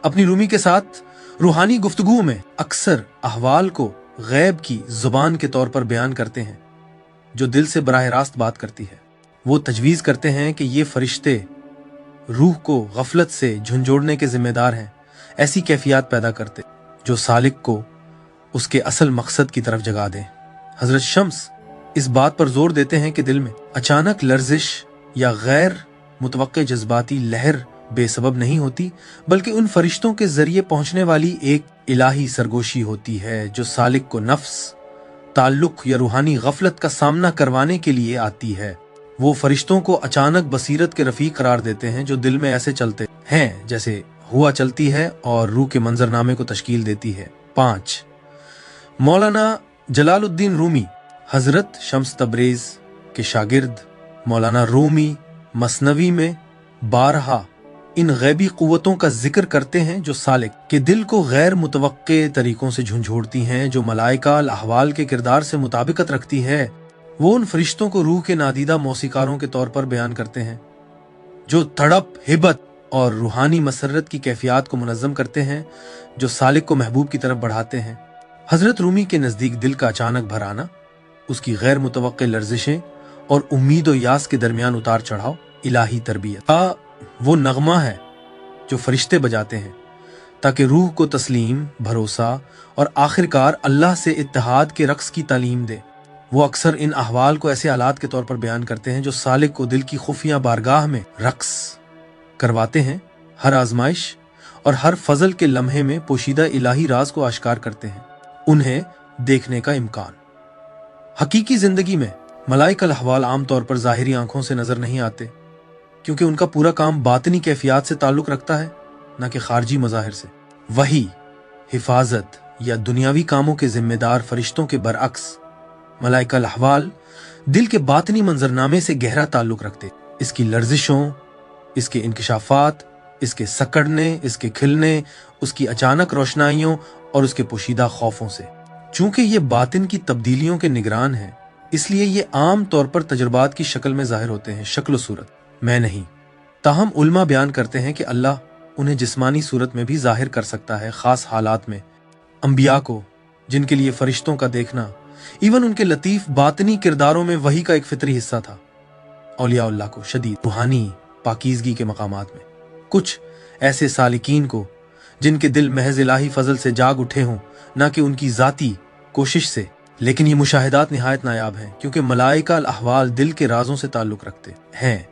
अपनी रूमी के साथ रूहानी गुफ्तगू में अक्सर अहवाल को गैब की जुबान के तौर पर बयान करते हैं जो दिल से बराह रास्त बात करती है। वो तजवीज करते हैं कि ये फरिश्ते रूह को गफलत से झुंझोड़ने के जिम्मेदार हैं, ऐसी कैफियत पैदा करते जो सालिक को उसके असल मकसद की तरफ जगा दें। हजरत शम्स इस बात पर जोर देते हैं कि दिल में अचानक लर्जिश या गैर मुतवक्के जज्बाती लहर बेसबब नहीं होती, बल्कि उन फरिश्तों के जरिए पहुंचने वाली एक इलाही सरगोशी होती है जो सालिक को नफ्स, ताल्लुक या रूहानी गफलत का सामना करवाने के लिए आती है। वो फरिश्तों को अचानक बसीरत के रफीक करार देते हैं जो दिल में ऐसे चलते हैं जैसे हुआ चलती है और रूह के मंजरनामे को तश्कील देती है। 5. मौलाना जलालुद्दीन रूमी हजरत शम्स तबरेज के शागिर्द मौलाना रूमी मसनवी में 12 इन गैबी कुव्वतों का जिक्र करते हैं जो सालिक के दिल को गैर मुतवक्के तरीकों से झुंझोड़ती हैं, जो मलाइका अल अहवाल के किरदार से मुताबिकत रखती है। वो उन फरिश्तों को रूह के नादीदा मौसीकारों के तौर पर बयान करते हैं जो तड़प, हिब्बत और रूहानी मसरत की कैफियत को मुनज़्ज़म करते हैं, जो सालिक को महबूब की तरफ बढ़ाते हैं। हजरत रूमी के नज़दीक दिल का अचानक भर आना, उसकी गैर मुतवक्के लर्जिशें और उम्मीद और यास के दरमियान उतार चढ़ाव इलाही तरबियत का वो नगमा है जो फरिश्ते बजाते हैं ताकि रूह को तस्लीम, भरोसा और आखिरकार अल्लाह से इत्तेहाद के रक्स की तालीम दे। वो अक्सर इन अहवाल को ऐसे हालात के तौर पर बयान करते हैं जो सालिक को दिल की खुफिया बारगाह में रक्स करवाते हैं, हर आजमाइश और हर फजल के लम्हे में पोशीदा इलाही राज को आश्कार करते हैं, उन्हें देखने का इम्कान। हकीकी जिंदगी में मलाइका अहवाल आम तौर पर जाहिरी आंखों से नजर नहीं आते क्योंकि उनका पूरा काम बातनी कैफियत से ताल्लुक रखता है, न कि खारजी मज़ाहिर से। वही हिफाजत या दुनियावी कामों के जिम्मेदार फरिश्तों के बरअक्स मलाइका अहवाल दिल के बातनी मंजरनामे से गहरा ताल्लुक रखते, इसकी लर्जिशों, इसके इंकिशाफात, इसके सकड़ने, इसके खिलने, उसकी अचानक रोशनाइयों और उसके पोशीदा खौफों से। चूंकि ये बातिन की तब्दीलियों के निगरान हैं, इसलिए ये आम तौर पर तजुर्बात की शक्ल में जाहिर होते हैं, शक्ल सूरत में नहीं। ताहम उल्मा बयान करते हैं कि अल्लाह उन्हें जिस्मानी सूरत में भी जाहिर कर सकता है, खास हालात में। अंबिया को, जिनके लिए फरिश्तों का देखना इवन उनके लतीफ बातनी किरदारों में वही का एक फितरी हिस्सा था, औलिया अल्लाह को शदीद रूहानी पाकीज़गी के मकामात में, कुछ ऐसे सालिकीन को जिनके दिल महज इलाही फजल से जाग उठे हों, ना कि उनकी जाती कोशिश से। लेकिन ये मुशाहिदात निहायत नायाब हैं, क्योंकि मलाइका अल अहवाल दिल के राजों से ताल्लुक रखते हैं,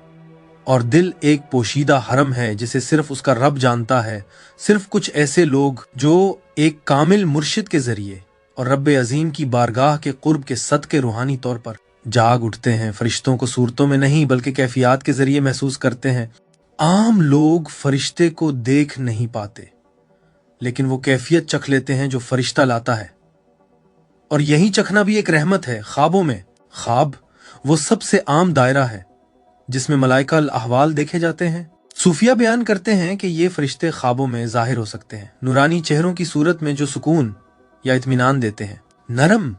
और दिल एक पोशीदा हरम है जिसे सिर्फ उसका रब जानता है। सिर्फ कुछ ऐसे लोग जो एक कामिल मुर्शिद के जरिए और रब अजीम की बारगाह के कुर्ब के सदके रूहानी तौर पर जाग उठते हैं, फरिश्तों को सूरतों में नहीं बल्कि कैफियत के जरिए महसूस करते हैं। आम लोग फरिश्ते को देख नहीं पाते, लेकिन वो कैफियत चख लेते हैं जो फरिश्ता लाता है, और यही चखना भी एक रहमत है। ख्वाबों में, ख्वाब वो सबसे आम दायरा है जिसमें मलाइका अल अहवाल देखे जाते हैं। सूफिया बयान करते हैं कि ये फरिश्ते ख्वाबों में जाहिर हो सकते हैं, नूरानी चेहरों की सूरत में जो सुकून या इत्मीनान देते हैं, नरम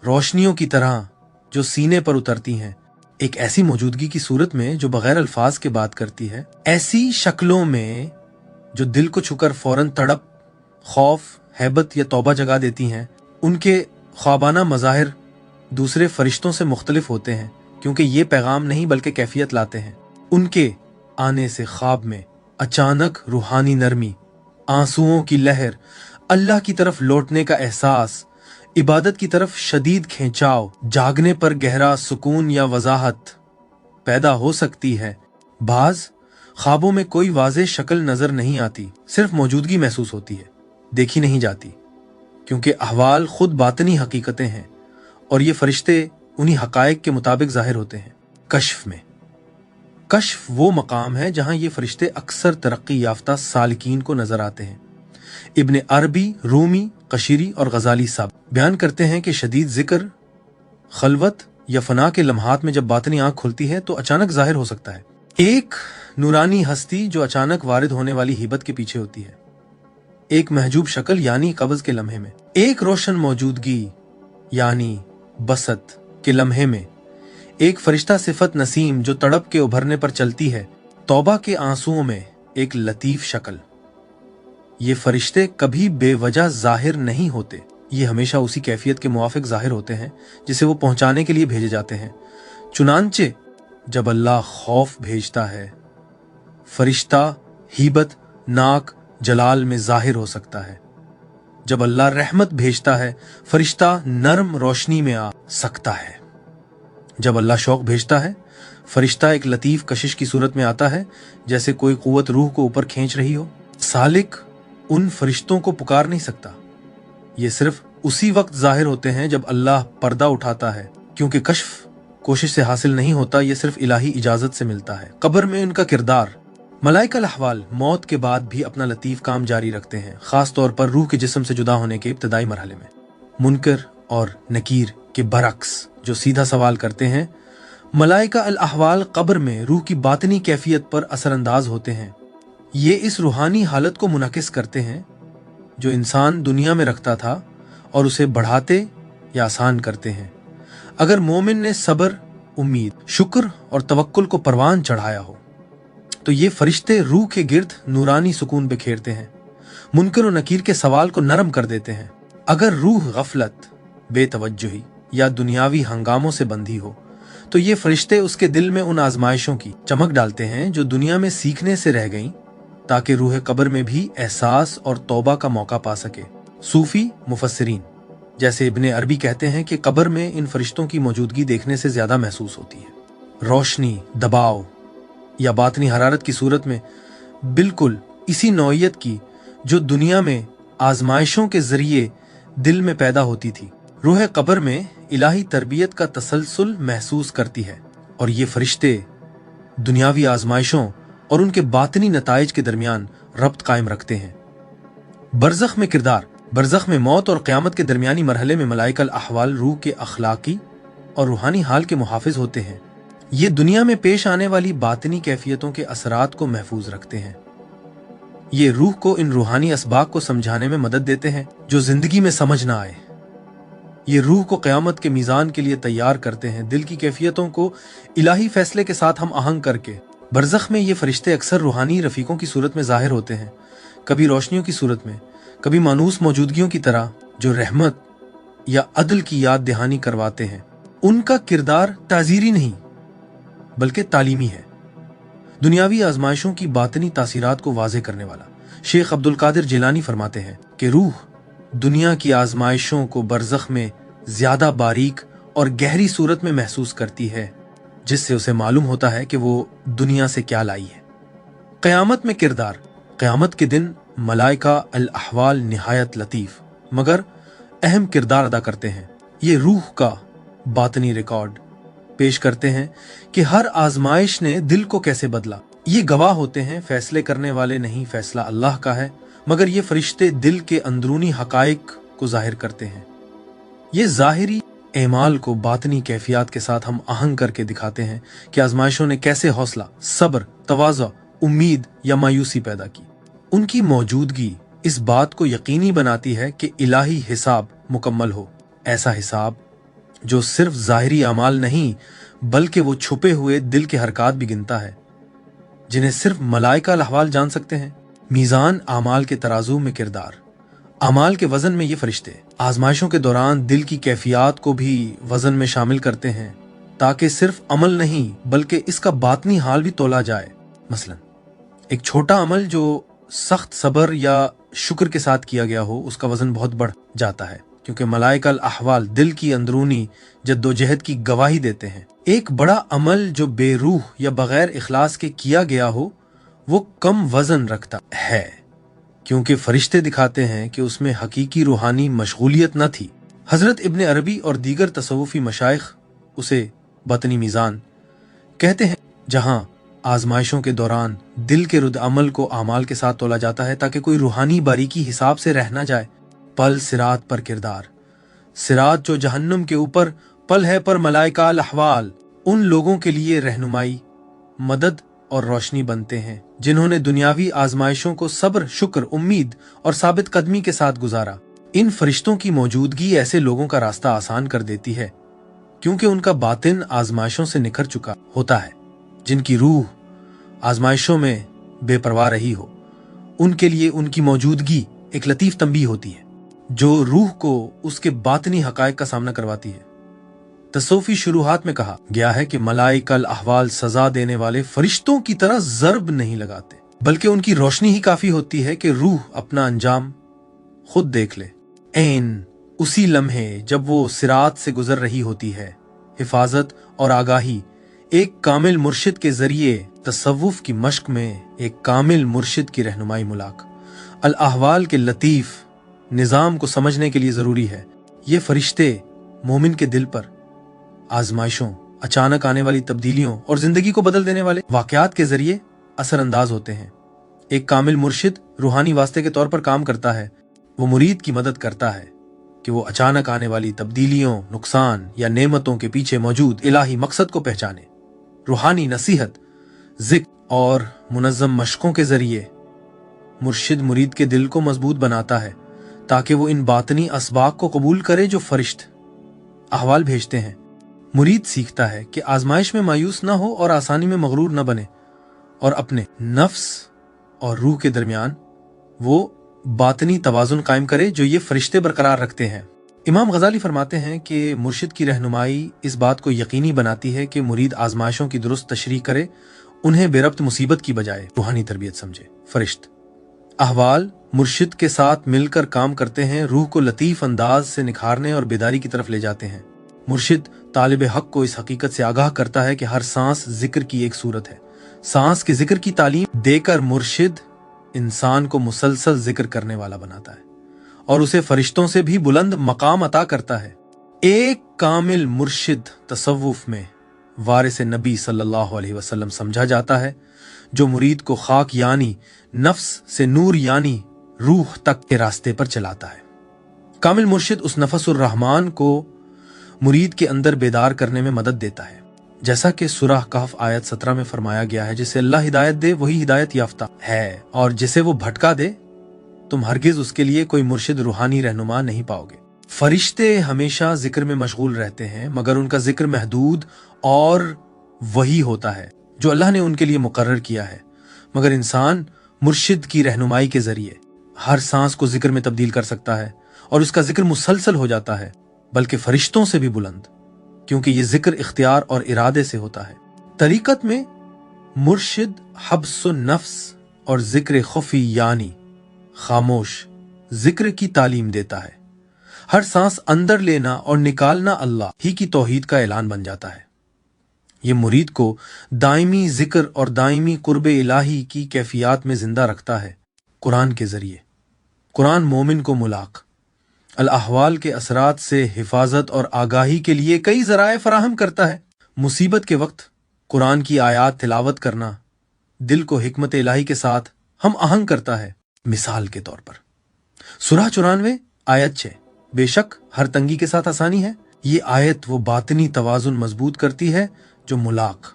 रोशनियों की तरह जो सीने पर उतरती हैं, एक ऐसी मौजूदगी की सूरत में जो बगैर अल्फाज के बात करती है, ऐसी शक्लों में जो दिल को छुकर फौरन तड़प, खौफ, हैबत या तौबा जगा देती हैं। उनके ख्वाबाना मज़ाहिर दूसरे फरिश्तों से मुख्तलिफ होते हैं, क्योंकि ये पैगाम नहीं बल्कि कैफियत लाते हैं। उनके आने से ख्वाब में अचानक रूहानी नरमी, आंसुओं की लहर, अल्लाह की तरफ लौटने का एहसास, इबादत की तरफ शदीद खिंचाव, जागने पर गहरा सुकून या वजाहत पैदा हो सकती है। बाज ख्वाबों में कोई वाज़ेह शक्ल नजर नहीं आती, सिर्फ मौजूदगी महसूस होती है, देखी नहीं जाती, क्योंकि अहवाल खुद बातनी हकीकतें हैं और ये फरिश्ते उन्हीं हकायक के मुताबिक जाहिर होते हैं। कश्फ में, कश्फ वो मकाम है जहां ये फरिश्ते अक्सर तरक्की याफ्ता सालिकीन को नजर आते हैं। इब्ने अरबी, रूमी, कशीरी और गजाली साहब बयान करते हैं कि शदीद जिक्र, खलवत या फना के लम्हात में जब बातनी आंख खुलती है तो अचानक जाहिर हो सकता है एक नूरानी हस्ती जो अचानक वारिद होने वाली हिबत के पीछे होती है, एक महजूब शक्ल यानी कब्ज के लम्हे में, एक रोशन मौजूदगी यानी बसत के लम्हे में, एक फरिश्ता सिफत नसीम जो तड़प के उभरने पर चलती है, तौबा के आंसुओं में एक लतीफ शक्ल। ये फरिश्ते कभी बेवजह जाहिर नहीं होते, ये हमेशा उसी कैफियत के मुआफिक जाहिर होते हैं जिसे वो पहुंचाने के लिए भेजे जाते हैं। चुनांचे जब अल्लाह खौफ भेजता है, फरिश्ता हिबत, नाक, जलाल में जाहिर हो सकता है। जब अल्लाह रहमत भेजता है, फरिश्ता नरम रोशनी में आ सकता है। जब अल्लाह शौक भेजता है, फरिश्ता एक लतीफ कशिश की सूरत में आता है, जैसे कोई कुव्वत रूह को ऊपर खींच रही हो। सालिक उन फरिश्तों को पुकार नहीं सकता, ये सिर्फ उसी वक्त जाहिर होते हैं जब अल्लाह पर्दा उठाता है, क्योंकि कश्फ कोशिश से हासिल नहीं होता, ये सिर्फ इलाही इजाजत से मिलता है। कब्र में इनका किरदार, मलाइका अल-अहवाल मौत के बाद भी अपना लतीफ काम जारी रखते हैं, खास तौर पर रूह के जिस्म से जुदा होने के इब्तदाई मरहले में। मुनकर और नकीर के बरक्स जो सीधा सवाल करते हैं, मलाइका अल-अहवाल कब्र में रूह की बातनी कैफियत पर असरअंदाज होते हैं। ये इस रूहानी हालत को मुनकिस करते हैं जो इंसान दुनिया में रखता था और उसे बढ़ाते या आसान करते हैं। अगर मोमिन ने सब्र, उम्मीद, शुक्र और तवक्कुल को परवान चढ़ाया हो तो ये फरिश्ते रूह के गिर्द नूरानी सुकून बिखेरते हैं, मुनकर और नकीर के सवाल को नरम कर देते हैं। अगर रूह गफलत, बेतवज्जुही या दुनियावी हंगामों से बंधी हो तो ये फरिश्ते उसके दिल में उन आजमाइशों की चमक डालते हैं जो दुनिया में सीखने से रह गईं, ताकि रूह कब्र में भी एहसास और तौबा का मौका पा सके। सूफी मुफस्सिरीन जैसे इब्ने अरबी कहते हैं कि कब्र में इन फरिश्तों की मौजूदगी देखने से ज्यादा महसूस होती है। रोशनी, दबाव या बातनी हरारत की सूरत में बिल्कुल इसी नौइयत की जो दुनिया में आजमाइशों के जरिए दिल में पैदा होती थी। रूह कब्र में इलाही तरबियत का तसलसल महसूस करती है, और ये फरिश्ते दुनियावी आजमाइशों और उनके बातनी नताइज के दरमियान रब्त कायम रखते हैं। बरज़ख में किरदार, बरज़ख में मौत और क़यामत के दरमियानी मरहले में मलाइका अल-अहवाल रूह के अखलाकी और रूहानी हाल के मुहाफिज होते हैं। ये दुनिया में पेश आने वाली बातनी कैफियतों के असरात को महफूज रखते हैं। ये रूह को इन रूहानी असबाब को समझाने में मदद देते हैं जो जिंदगी में समझ ना आए। ये रूह को क़यामत के मीज़ान के लिए तैयार करते हैं, दिल की कैफियतों को इलाही फैसले के साथ हम आहंग करके। बरज़ख में ये फरिश्ते अक्सर रूहानी रफ़ीकों की सूरत में ज़ाहिर होते हैं, कभी रोशनियों की सूरत में, कभी मानूस मौजूदगियों की तरह जो रहमत या अदल की याद दहानी करवाते हैं। उनका किरदार ताज़ीरी नहीं बल्कि तालीमी है, दुनियावी आजमाइशों की बातनी तासीरात को वाज़े करने वाला। शेख अब्दुल कादिर जिलानी फरमाते हैं कि रूह दुनिया की आजमाइशों को बरज़ख में ज्यादा बारीक और गहरी सूरत में महसूस करती है, जिससे उसे मालूम होता है कि वो दुनिया से क्या लाई है। क़यामत में किरदार। क़यामत के दिन मलाइका अल अहवाल निहायत लतीफ़ मगर अहम किरदार अदा करते हैं। ये रूह का बातनी रिकॉर्ड पेश करते हैं कि हर आजमाइश ने दिल को कैसे बदला। ये गवाह होते हैं, फैसले करने वाले नहीं, फैसला अल्लाह का है, मगर ये फरिश्ते दिल के अंदरूनी हकाइक को जाहिर करते हैं। ये ज़ाहिरी एमाल को बातनी कैफियत के साथ हम आहंग करके दिखाते हैं कि आजमाइशों ने कैसे हौसला, सब्र, तवाज़ा, उम्मीद या मायूसी पैदा की। उनकी मौजूदगी इस बात को यकीनी बनाती है कि इलाही हिसाब मुकम्मल हो, ऐसा हिसाब जो सिर्फ ज़ाहिरी अमाल नहीं बल्कि वो छुपे हुए दिल के हरकात भी गिनता है, जिन्हें सिर्फ मलाइका अल-अहवाल जान सकते हैं। मीज़ान आमाल के तराजू में किरदार। अमाल के वजन में ये फरिश्ते आजमाइशों के दौरान दिल की कैफियत को भी वजन में शामिल करते हैं, ताकि सिर्फ अमल नहीं बल्कि इसका बातनी हाल भी तोला जाए। मसलन एक छोटा अमल जो सख्त सब्र या शुक्र के साथ किया गया हो, उसका वजन बहुत बढ़ जाता है, क्योंकि मलाइका अल अहवाल दिल की अंदरूनी जद्दोजहद की गवाही देते हैं। एक बड़ा अमल जो बेरूह या बगैर इखलास के किया गया हो, वो कम वजन रखता है, क्योंकि फरिश्ते दिखाते हैं कि उसमें हकीकी रूहानी मशगूलियत न थी। हजरत इब्न अरबी और दीगर तसव्वुफी मशाइख उसे बतनी मीज़ान कहते हैं, जहां आजमाइशों के दौरान दिल के रुद अमल को आमाल के साथ तोला जाता है ताकि कोई रूहानी बारीकी हिसाब से रह न जाए। पल सिरात पर किरदार। सिरात जो जहन्नुम के ऊपर पल है, पर मलाइका अल अहवाल उन लोगों के लिए रहनुमाई, मदद और रोशनी बनते हैं जिन्होंने दुनियावी आजमाइशों को सब्र, शुक्र, उम्मीद और साबित कदमी के साथ गुजारा। इन फरिश्तों की मौजूदगी ऐसे लोगों का रास्ता आसान कर देती है, क्योंकि उनका बातिन आजमाइशों से निखर चुका होता है। जिनकी रूह आजमाइशों में बेपरवाह रही हो, उनके लिए उनकी मौजूदगी एक लतीफ तंबीह होती है, जो रूह को उसके बातनी हकायक का सामना करवाती है। तसव्वुफी शुरूहात में कहा गया है कि मलाइका अल अहवाल सजा देने वाले फरिश्तों की तरह ज़र्ब नहीं लगाते, बल्कि उनकी रोशनी ही काफी होती है कि रूह अपना अंजाम खुद देख ले। ऐन उसी लम्हे जब वो सिरात से गुजर रही होती है, हिफाजत और आगाही एक कामिल मुर्शिद के जरिए तसव्वुफ की मश्क में एक कामिल मुर्शिद की रहनुमाई मुलाक अल अहवाल के लतीफ निज़ाम को समझने के लिए ज़रूरी है। ये फरिश्ते मोमिन के दिल पर आजमाइशों, अचानक आने वाली तब्दीलियों और जिंदगी को बदल देने वाले वाकयात के जरिए असरअंदाज होते हैं। एक कामिल मुर्शिद रूहानी वास्ते के तौर पर काम करता है। वो मुरीद की मदद करता है कि वो अचानक आने वाली तब्दीलियों, नुकसान या नेमतों के पीछे मौजूद इलाही मकसद को पहचाने। रूहानी नसीहत, जिक्र और मुनज़्ज़म मशकों के जरिए मुर्शिद मुरीद के दिल को मजबूत बनाता है, ताकि वो इन बातनी असबाब को कबूल करे जो फरिश्त अहवाल भेजते हैं। मुरीद सीखता है कि आजमाइश में मायूस न हो और आसानी में मगरूर न बने, और अपने नफ्स और रूह के दरमियान वो बातनी तवाजुन कायम करे जो ये फरिश्ते बरकरार रखते हैं। इमाम गजाली फरमाते हैं कि मुर्शिद की रहनुमाई इस बात को यकीनी बनाती है कि मुरीद आजमाइशों की दुरुस्त तशरीह करे, उन्हें बेरब्त मुसीबत की बजाय रूहानी तरबियत समझे। फरिश्त अहवाल मुर्शिद के साथ मिलकर काम करते हैं, रूह को लतीफ अंदाज से निखारने और बेदारी की तरफ ले जाते हैं। मुर्शिद तालिब हक को इस हकीकत से आगाह करता है कि हर सांस जिक्र की एक सूरत है। सांस के जिक्र की तालीम देकर मुर्शिद इंसान को मुसलसल जिक्र करने वाला बनाता है और उसे फरिश्तों से भी बुलंद मकाम अता करता है। एक कामिल मुर्शिद तसव्वुफ में वारिस नबी सल्लल्लाहु अलैहि वसल्लम समझा जाता है, जो मुरीद को खाक यानी नफ्स से नूर यानी रूह तक के रास्ते पर चलाता है। कामिल मुर्शिद उस नफसुर रहमान को मुरीद के अंदर बेदार करने में मदद देता है, जैसा कि सूरह कहफ आयत 17 में फरमाया गया है, जिसे अल्लाह हिदायत दे वही हिदायत याफ्ता है, और जिसे वो भटका दे तुम हरगिज उसके लिए कोई मुर्शिद रूहानी रहनुमा नहीं पाओगे। फरिश्ते हमेशा जिक्र में मशगूल रहते हैं, मगर उनका जिक्र महदूद और वही होता है जो अल्लाह ने उनके लिए मुकर्रर किया है। मगर इंसान मुर्शिद की रहनुमाई के जरिए हर सांस को जिक्र में तब्दील कर सकता है और उसका जिक्र मुसलसल हो जाता है, बल्कि फरिश्तों से भी बुलंद, क्योंकि ये जिक्र इख्तियार और इरादे से होता है। तरीकत में मुर्शिद हब्सुन नफ्स और जिक्र खुफी यानी खामोश जिक्र की तालीम देता है। हर सांस अंदर लेना और निकालना अल्लाह ही की तौहीद का ऐलान बन जाता है। ये मुरीद को दायमी जिक्र और दायमी कुर्ब इलाही की कैफियत में जिंदा रखता है कुरान के जरिए। कुरान मोमिन को मुलाक अल अहवाल के असरात से हिफाजत और आगाही के लिए कई जराए फराहम करता है। मुसीबत के वक्त कुरान की आयात तिलावत करना दिल को हिकमत इलाही के साथ हम आहंग करता है। मिसाल के तौर पर सूरह 94 आयत 6, बेशक हर तंगी के साथ आसानी है। ये आयत वो बातनी तवाजुन मजबूत करती है जो मुलाक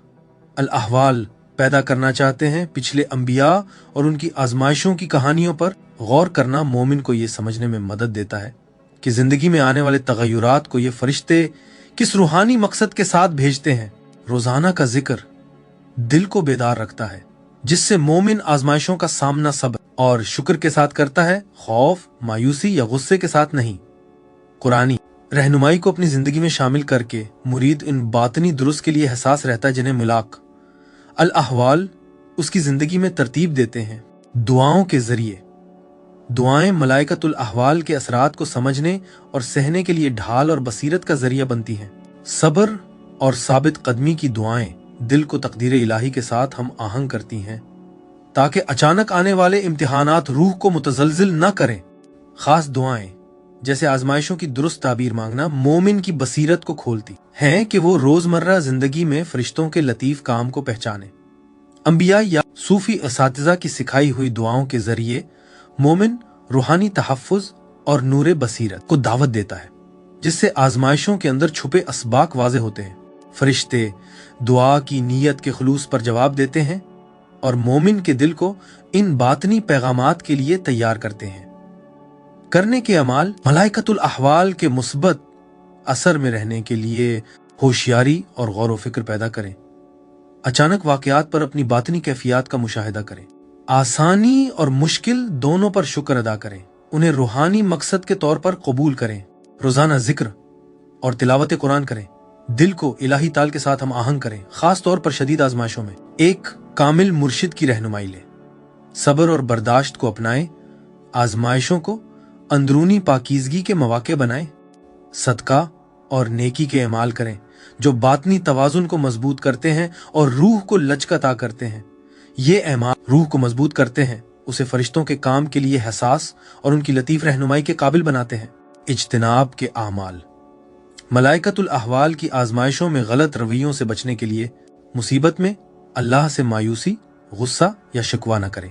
अल अहवाल पैदा करना चाहते हैं। पिछले अंबिया और उनकी आजमाइशों की कहानियों पर गौर करना मोमिन को ये समझने में मदद देता है कि जिंदगी में आने वाले तगय्युरात को ये फरिश्ते किस रूहानी मकसद के साथ भेजते हैं। रोजाना का जिक्र दिल को बेदार रखता है, जिससे मोमिन आजमाइशों का सामना सब्र और शुक्र के साथ करता है, खौफ, मायूसी या गुस्से के साथ नहीं। कुरानी रहनुमाई को अपनी जिंदगी में शामिल करके मुरीद इन बातनी दुरुस्त के लिए एहसास रहता है जिन्हें मुलाक अल अहवाल उसकी जिंदगी में तरतीब देते हैं। दुआओं के जरिए दुआएं मलाइकतुल अहवाल के असरात को समझने और सहने के लिए ढाल और बसीरत का जरिया बनती हैं। सब्र और साबित कदमी की दुआएं दिल को तकदीर इलाही के साथ हम आहंग करती हैं ताकि अचानक आने वाले इम्तिहानात रूह को मुतजलजिल न करें। खास दुआएं जैसे आजमाइशों की दुरुस्त ताबीर मांगना मोमिन की बसीरत को खोलती हैं कि वो रोजमर्रा जिंदगी में फरिश्तों के लतीफ काम को पहचाने। अंबिया या सूफी असातिज़ा की सिखाई हुई दुआओं के जरिए मोमिन रूहानी तहफ़्फ़ुज़ और नूरे बसीरत को दावत देता है, जिससे आजमाइशों के अंदर छुपे असबाक वाज़े होते हैं। फरिश्ते दुआ की नीयत के खुलूस पर जवाब देते हैं और मोमिन के दिल को इन बातनी पैगामात के लिए तैयार करते हैं। करने के अमाल मलाइकतुल अहवाल के मुस्बत असर में रहने के लिए होशियारी और गौर व फिक्र पैदा करें। अचानक वाकयात पर अपनी बातनी कैफियत का मुशाहिदा करें। आसानी और मुश्किल दोनों पर शुक्र अदा करें। उन्हें रूहानी मकसद के तौर पर कबूल करें। रोजाना जिक्र और तिलावत कुरान करें। दिल को इलाही ताल के साथ हम आहंग करें। खास तौर पर शदीद आजमाइशों में एक कामिल मुर्शिद की रहनुमाई लें। सब्र और बर्दाश्त को अपनाएं। आजमाइशों को अंदरूनी पाकीज़गी के मौके बनाएं। सदका और नेकी के अमाल करें जो बातनी तवाजुन को मजबूत करते हैं और रूह को लचकता करते हैं। ये अमाल रूह को मजबूत करते हैं, उसे फरिश्तों के काम के लिए हसास और उनकी लतीफ रहनुमाई के काबिल बनाते हैं। इज्तिनाब के आमाल मलाइकतुल अहवाल की आजमाइशों में गलत रवैयों से बचने के लिए मुसीबत में अल्लाह से मायूसी, गुस्सा या शिकवा न करें।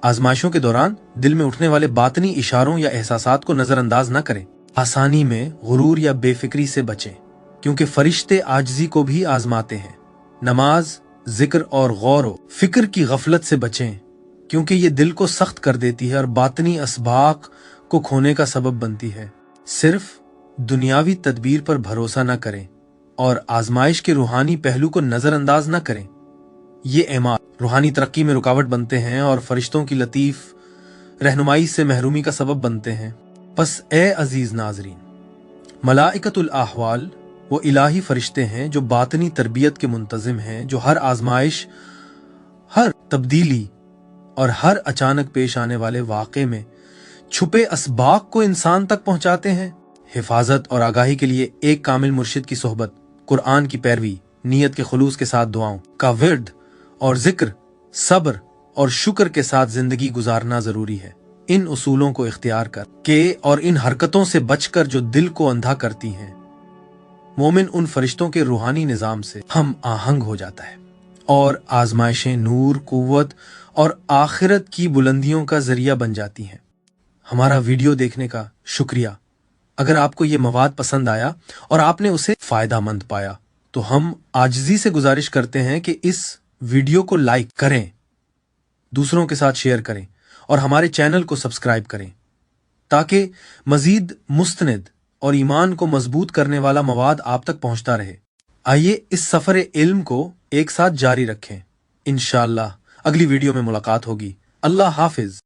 आजमाइशों के दौरान दिल में उठने वाले बातनी इशारों या एहसासात को नजरअंदाज न करें। आसानी में गुरूर या बेफिक्री से बचें, क्योंकि फरिश्ते आजिज़ी को भी आजमाते हैं। नमाज, जिक्र और गौर व फिक्र की गफलत से बचें, क्योंकि ये दिल को सख्त कर देती है और बातनी असबाक को खोने का सबब बनती है। सिर्फ दुनियावी तदबीर पर भरोसा न करें और आजमाइश के रूहानी पहलू को नजरअंदाज न करें। ये अमाल रूहानी तरक्की में रुकावट बनते हैं और फरिश्तों की लतीफ रहनुमाई से महरूमी का सबब बनते हैं। बस ए अजीज नाजरीन, मलाइकतुल अहवाल वो इलाही फरिश्ते हैं जो बातनी तरबियत के मुंतजिम हैं, जो हर आजमाइश, हर तब्दीली और हर अचानक पेश आने वाले वाक़े में छुपे असबाक को इंसान तक पहुंचाते हैं। हिफाजत और आगाही के लिए एक कामिल मुर्शिद की सोहबत, कुरान की पैरवी, नीयत के खुलूस के साथ दुआओं का विर्द और जिक्र, सब्र और शुक्र के साथ जिंदगी गुजारना जरूरी है। इन उसूलों को इख्तियार कर के और इन हरकतों से बचकर जो दिल को अंधा करती हैं, मोमिन उन फरिश्तों के रूहानी निजाम से हम आहंग हो जाता है और आजमाइशें नूर, कुव्वत और आखिरत की बुलंदियों का जरिया बन जाती हैं। हमारा वीडियो देखने का शुक्रिया। अगर आपको ये मवाद पसंद आया और आपने उसे फायदामंद पाया तो हम आजिज़ी से गुजारिश करते हैं कि इस वीडियो को लाइक करें, दूसरों के साथ शेयर करें और हमारे चैनल को सब्सक्राइब करें ताकि मजीद मुस्तनिद और ईमान को मजबूत करने वाला मवाद आप तक पहुंचता रहे। आइए इस सफर इल्म को एक साथ जारी रखें। इंशाअल्लाह अगली वीडियो में मुलाकात होगी। अल्लाह हाफिज।